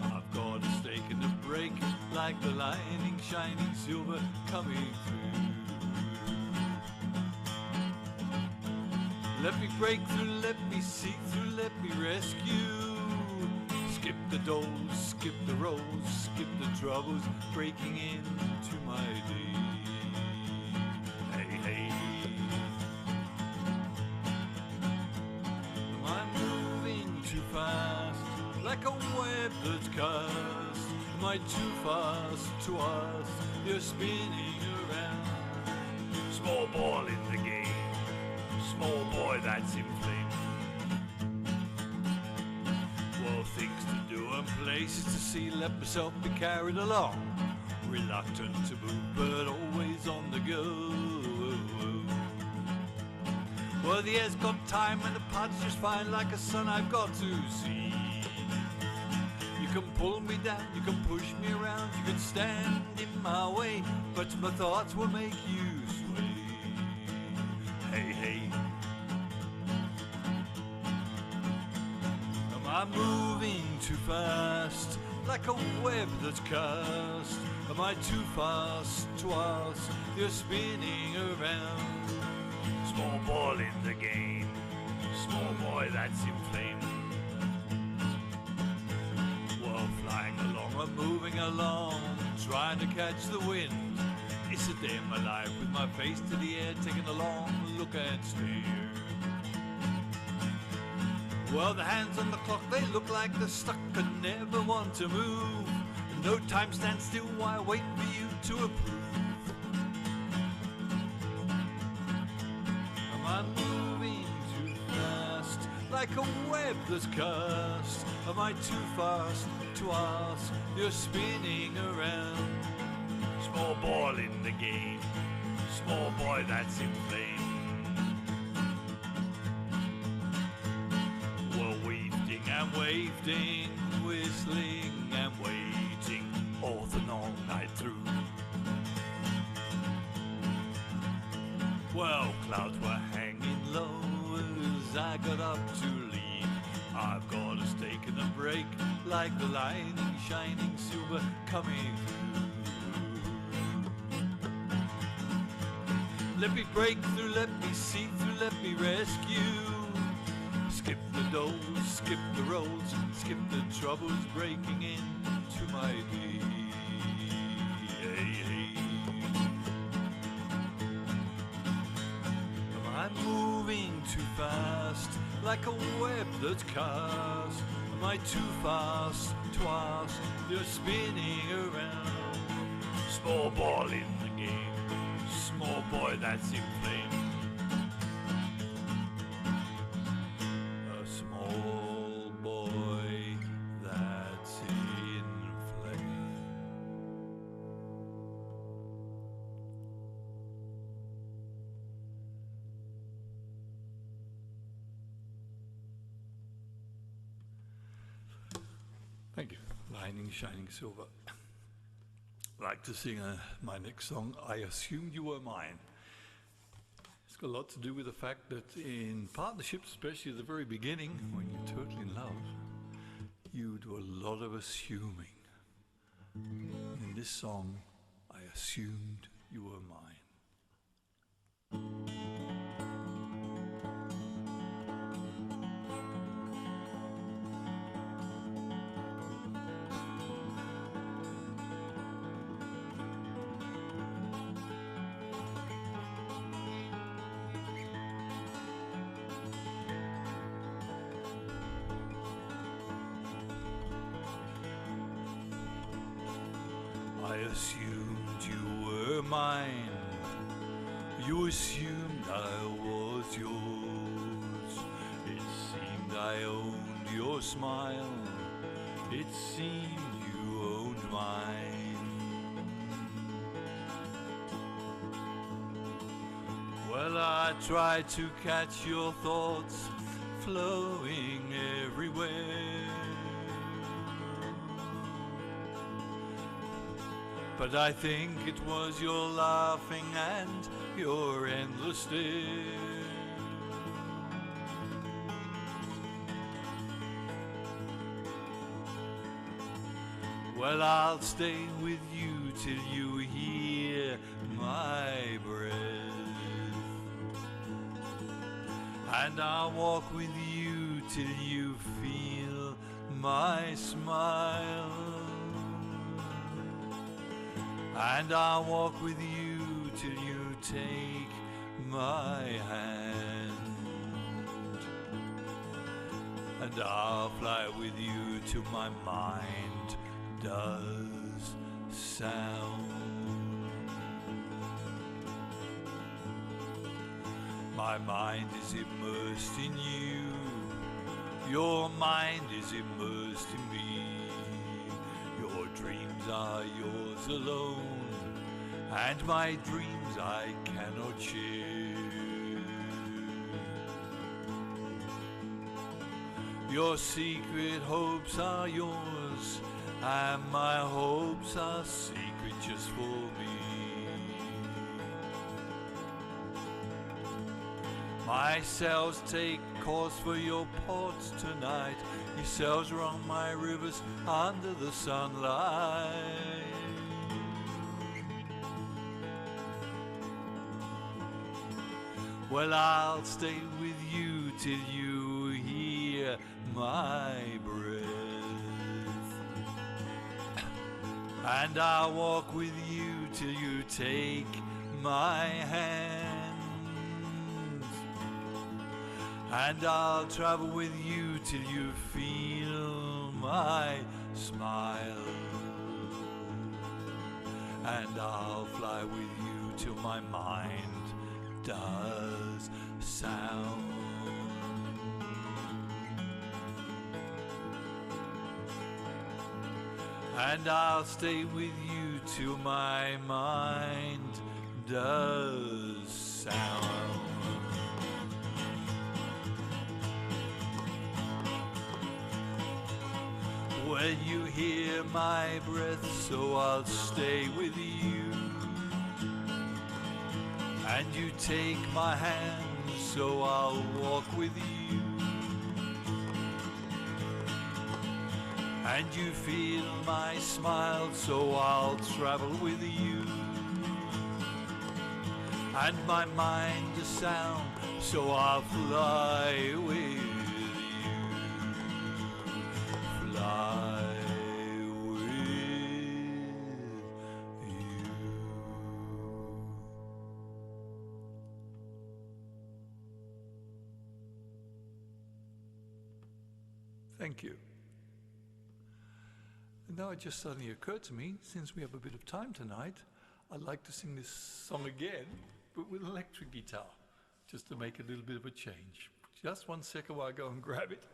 I've got a stake in the break, like the lining shining silver coming through. Let me break through, let me see through, let me rescue. Skip the doles, skip the rows, skip the troubles, breaking into my day. Hey, hey. Am I moving too fast, like a web that's cast? Am I too fast to ask? You're spinning around. Small ball in the game, small boy that's inflamed. Well, things to do and places to see, let myself be carried along. Reluctant to move, but always on the go. Well, the air's got time and the pod's just fine, like a sun I've got to see. You can pull me down, you can push me around, you can stand in my way, but my thoughts will make you sway. Hey, hey. Am I moving too fast, like a web that's cast? Am I too fast to ask? You're spinning around. Small ball in the game, small boy that's inflamed. Flying along, I'm moving along, trying to catch the wind. It's a day in my life with my face to the air, taking a long look and stare. Well, the hands on the clock, they look like they're stuck and never want to move. No time stands still while I wait for you to approve. Am I moving too fast, like a web that's cast? Am I too fast to ask? You're spinning around. Small ball in the game, small boy that's inflamed. Well, wafting and wafting, whistling and waiting, all the long night through. Well, clouds were hanging low as I got up to leave. I've got a stake in a break, like the lining shining silver coming through. Let me break through, let me see through, let me rescue. Skip the doles, skip the roads, skip the troubles, breaking into my day. Hey, hey. Am I moving too fast, like a web that's cast? Am I too fast to ask? You're spinning around. Small ball in the game, small boy that's inflamed. Shining, Shining Silver. I'd like to sing my next song, I Assumed You Were Mine. It's got a lot to do with the fact that in partnerships, especially at the very beginning, when you're totally in love, you do a lot of assuming. In this song, I assumed you were mine. I assumed you were mine. You assumed I was yours. It seemed I owned your smile. It seemed you owned mine. Well, I tried to catch your thoughts flowing everywhere. But I think it was your laughing and your endless stare. Well, I'll stay with you till you hear my breath, and I'll walk with you till you feel my smile. And I'll walk with you till you take my hand. And I'll fly with you till my mind does sound. My mind is immersed in you. Your mind is immersed in me. Your dreams are yours alone, and my dreams I cannot share. Your secret hopes are yours, and my hopes are secret just for me. My sails take course for your ports tonight. Your sails are on my rivers under the sunlight. Well, I'll stay with you till you hear my breath, and I'll walk with you till you take my hand. And I'll travel with you till you feel my smile. And I'll fly with you till my mind does sound. And I'll stay with you till my mind does sound. When you hear my breath, so I'll stay with you. And you take my hand, so I'll walk with you. And you feel my smile, so I'll travel with you. And my mind a sound, so I'll fly with you. Fly with you. Thank you. And now it just suddenly occurred to me, since we have a bit of time tonight, I'd like to sing this song again, but with electric guitar, just to make a little bit of a change. Just 1 second while I go and grab it.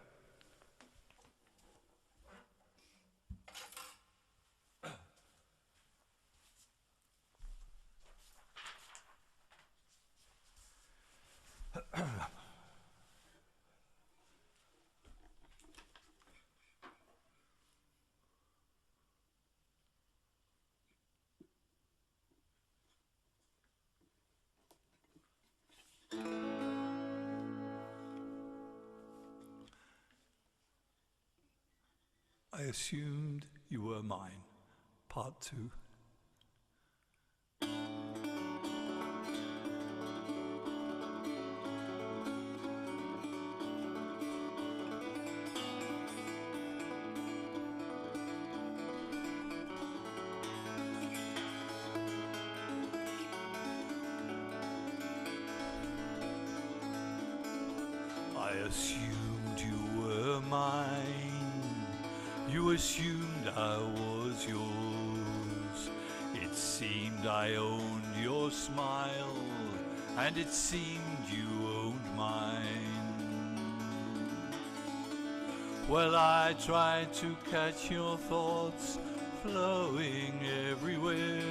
I assumed you were mine. Part 2. I assumed you were mine. You assumed I was yours. It seemed I owned your smile, and it seemed you owned mine. Well, I tried to catch your thoughts flowing everywhere,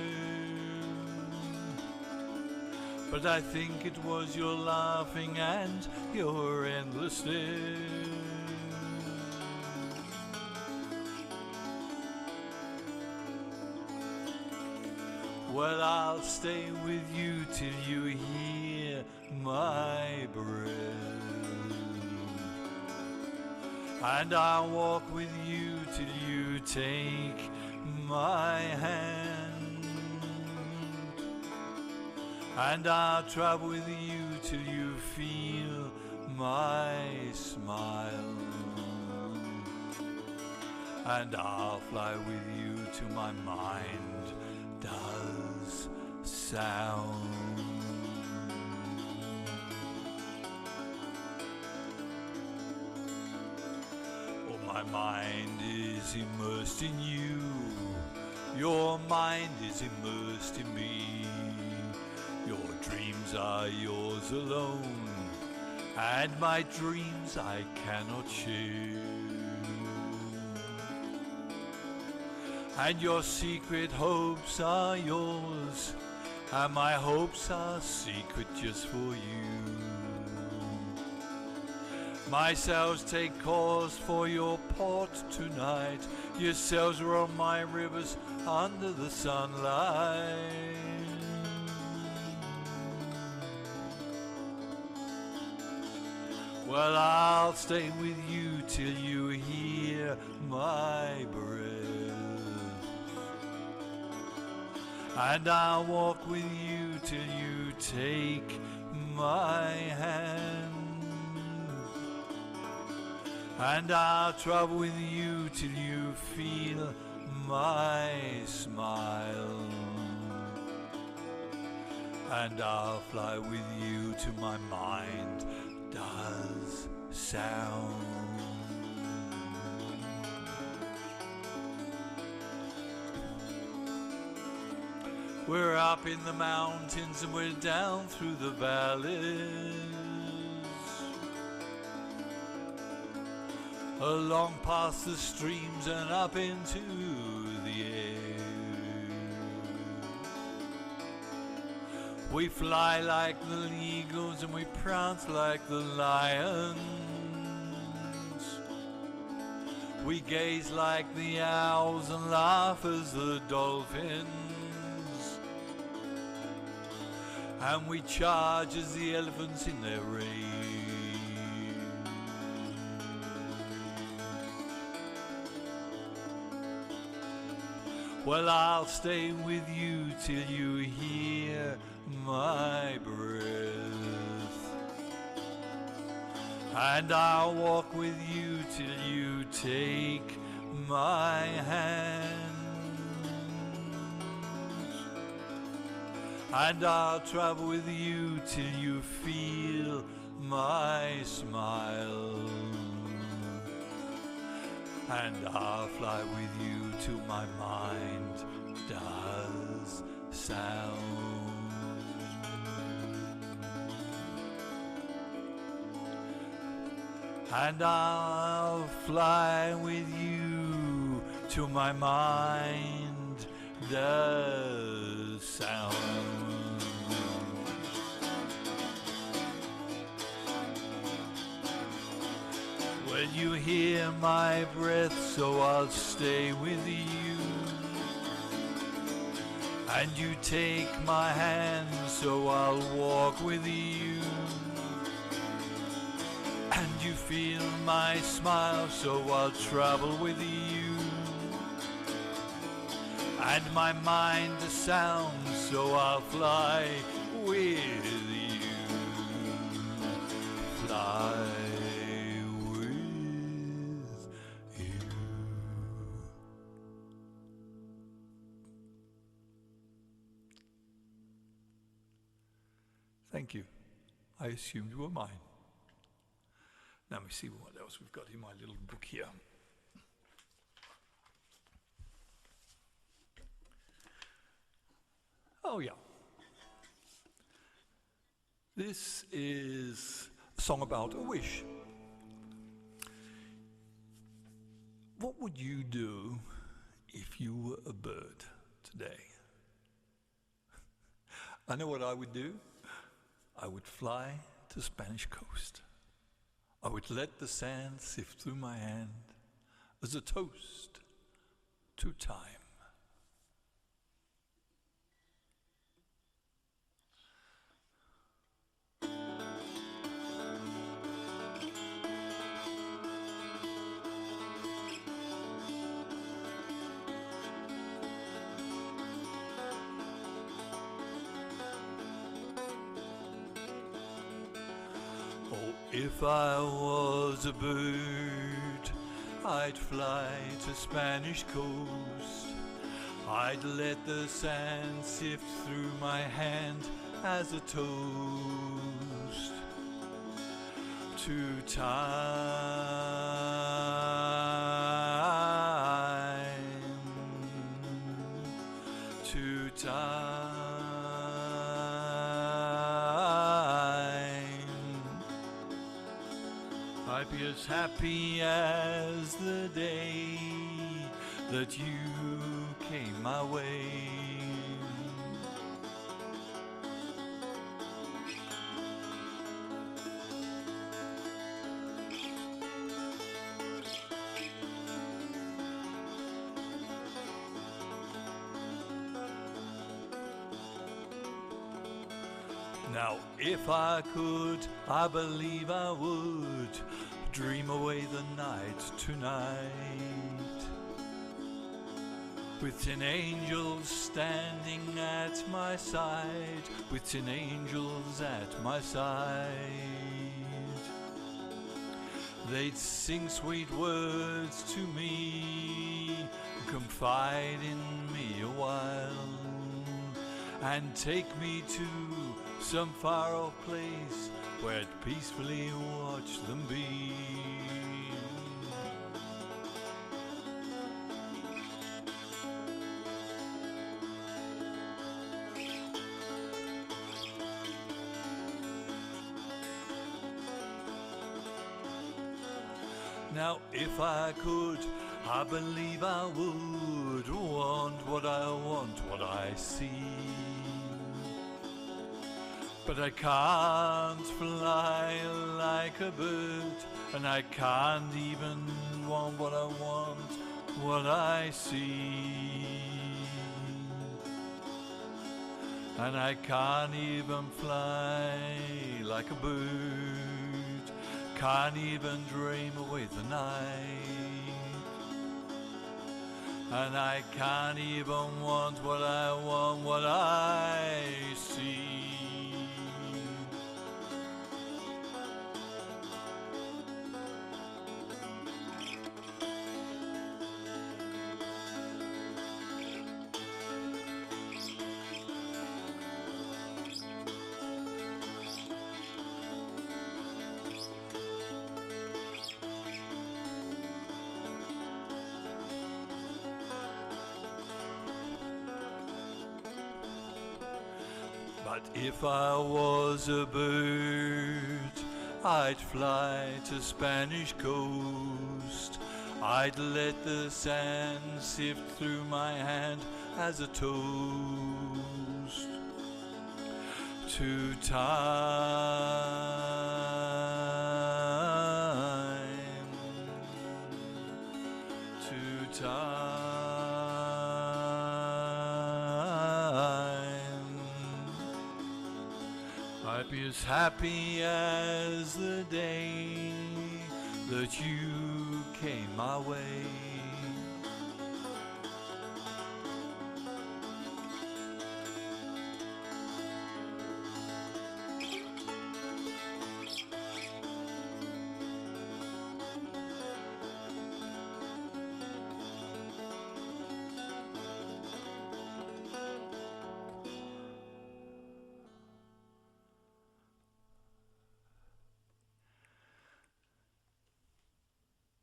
but I think it was your laughing and your endless stare. Well, I'll stay with you till you hear my breath, and I'll walk with you till you take my hand, and I'll travel with you till you feel my smile, and I'll fly with you till my mind does sound. Oh, my mind is immersed in you, your mind is immersed in me. Your dreams are yours alone, and my dreams I cannot share. And your secret hopes are yours, and my hopes are secret just for you. My sails take course for your port tonight. Your sails are on my rivers under the sunlight. Well, I'll stay with you till you hear my breath, and I'll walk with you till you take my hand, and I'll travel with you till you feel my smile, and I'll fly with you till my mind does sound. We're up in the mountains and we're down through the valleys, along past the streams and up into the air. We fly like the eagles and we prance like the lions. We gaze like the owls and laugh as the dolphins. And we charge as the elephants in their rage. Well, I'll stay with you till you hear my breath, and I'll walk with you till you take my hand, and I'll travel with you till you feel my smile, and I'll fly with you till my mind does sound. And I'll fly with you till my mind does sound. When you hear my breath, so I'll stay with you, And you take my hand, so I'll walk with you. And you feel my smile, so I'll travel with you. And my mind the sound, so I'll fly with you. Fly with you. Thank you. I assumed you were mine. Now let me see what else we've got in my little book here. Oh yeah. This is a song about a wish. What would you do if you were a bird today? I know what I would do. I would fly to the Spanish coast. I would let the sand sift through my hand as a toast to time. If I was a bird, I'd fly to Spanish coast. I'd let the sand sift through my hand as a toast to time, to time. I'd be as happy as the day that you came my way. Now, if I could, I believe I would dream away the night tonight, with 10 angels standing at my side, with 10 angels at my side. They'd sing sweet words to me, confide in me a while, and take me to some far off place where I'd peacefully watch them be. Now if I could, I believe I would want what I want, what I see. But I can't fly like a bird, and I can't even want what I want, what I see. And I can't even fly like a bird, can't even dream away the night. And I can't even want what I want, what I see. But if I was a bird, I'd fly to Spanish coast. I'd let the sand sift through my hand as a toast to time, to time. might be as happy as the day that you came my way.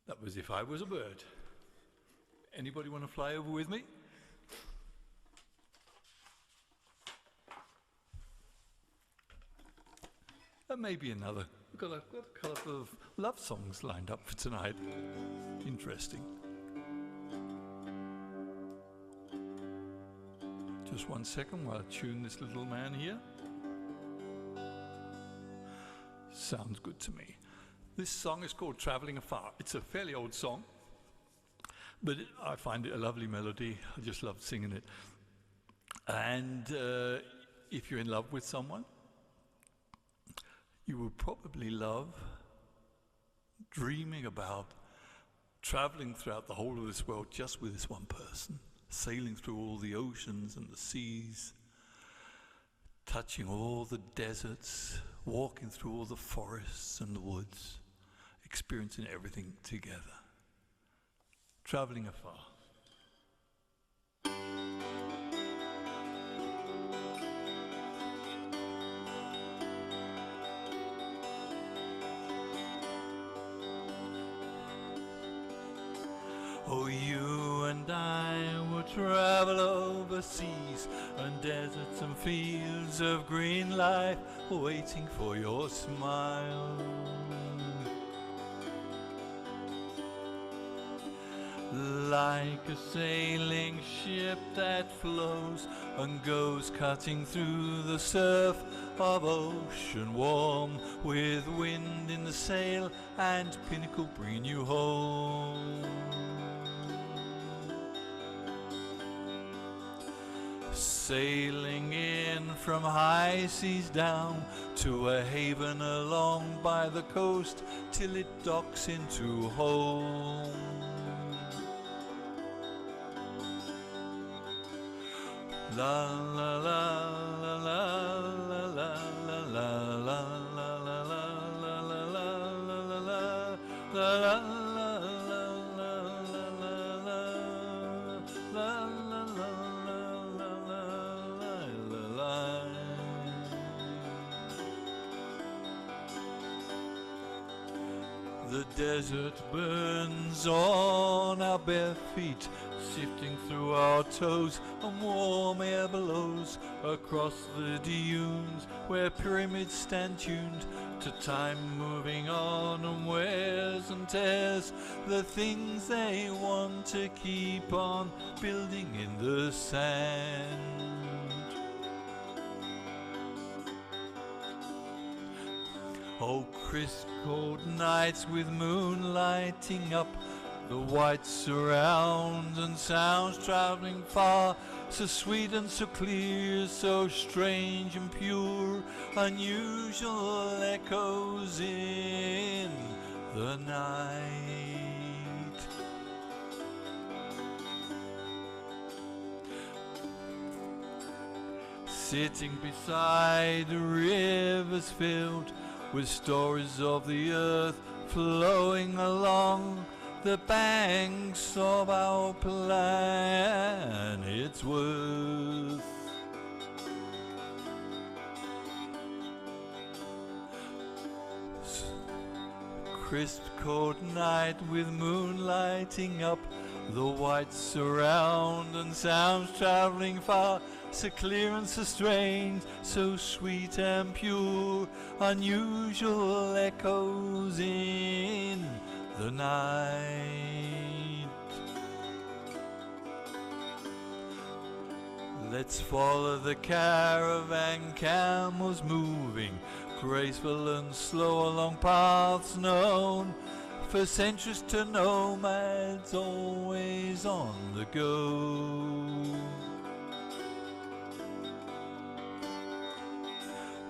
That was If I Was a Bird. Anybody want to fly over with me? And maybe another. We've got a couple of love songs lined up for tonight. Interesting. Just 1 second while I tune this little man here. Sounds good to me. This song is called Travelling Afar. It's a fairly old song, but I find it a lovely melody. I just love singing it. And if you're in love with someone, you will probably love dreaming about traveling throughout the whole of this world just with this one person, sailing through all the oceans and the seas, touching all the deserts, walking through all the forests and the woods, experiencing everything together, traveling afar. Oh, you and I will travel overseas, and deserts and fields of green life waiting for your smile. Like a sailing ship that flows and goes cutting through the surf of ocean warm, with wind in the sail and pinnacle bringing you home. Sailing in from high seas down to a haven along by the coast till it docks into home. La la la la la la la la la la la la la la. The desert burns on our bare feet, sifting through our toes, and warm air blows across the dunes where pyramids stand tuned to time moving on, and wears and tears the things they want to keep on building in the sand. Oh, crisp cold nights with moon lighting up the white surrounds, and sounds travelling far, so sweet and so clear, so strange and pure, unusual echoes in the night. Sitting beside rivers filled with stories of the earth, flowing along the banks of our planet's worth. Crisp cold night with moon lighting up the white surround, and sounds travelling far, so clear and so strange, so sweet and pure, unusual echoes in the night. Let's follow the caravan camels moving, graceful and slow along paths known for centuries to nomads, always on the go.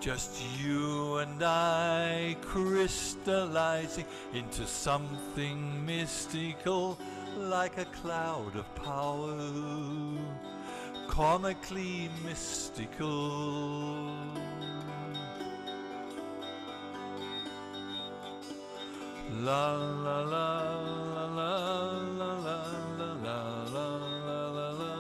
Just you and I crystallizing into something mystical, like a cloud of power, comically mystical. La la la la la la la la la la la la.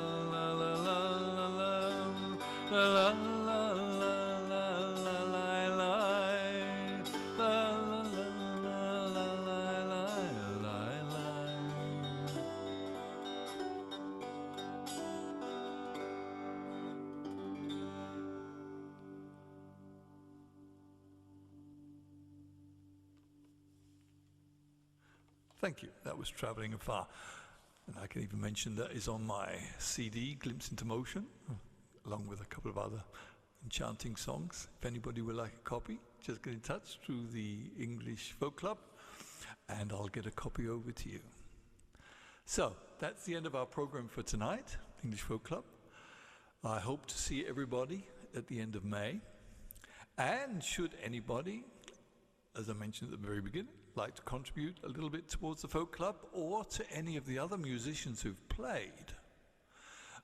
Thank you. That was Travelling Afar. And I can even mention that is on my CD, Glimpse into Motion, along with a couple of other enchanting songs. If anybody would like a copy, just get in touch through the English Folk Club, and I'll get a copy over to you. So, that's the end of our program for tonight, English Folk Club. I hope to see everybody at the end of May. And should anybody, as I mentioned at the very beginning, like to contribute a little bit towards the folk club or to any of the other musicians who've played.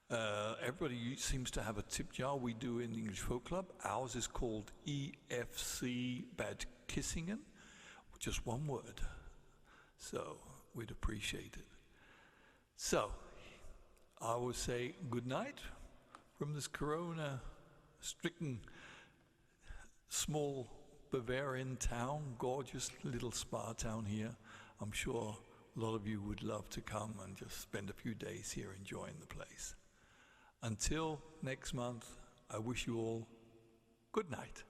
Everybody seems to have a tip jar we do in the English Folk Club. Ours is called EFC Bad Kissingen, just one word. So we'd appreciate it. So I will say good night from this corona-stricken small Bavarian town, gorgeous little spa town here. I'm sure a lot of you would love to come and just spend a few days here enjoying the place. Until next month, I wish you all good night.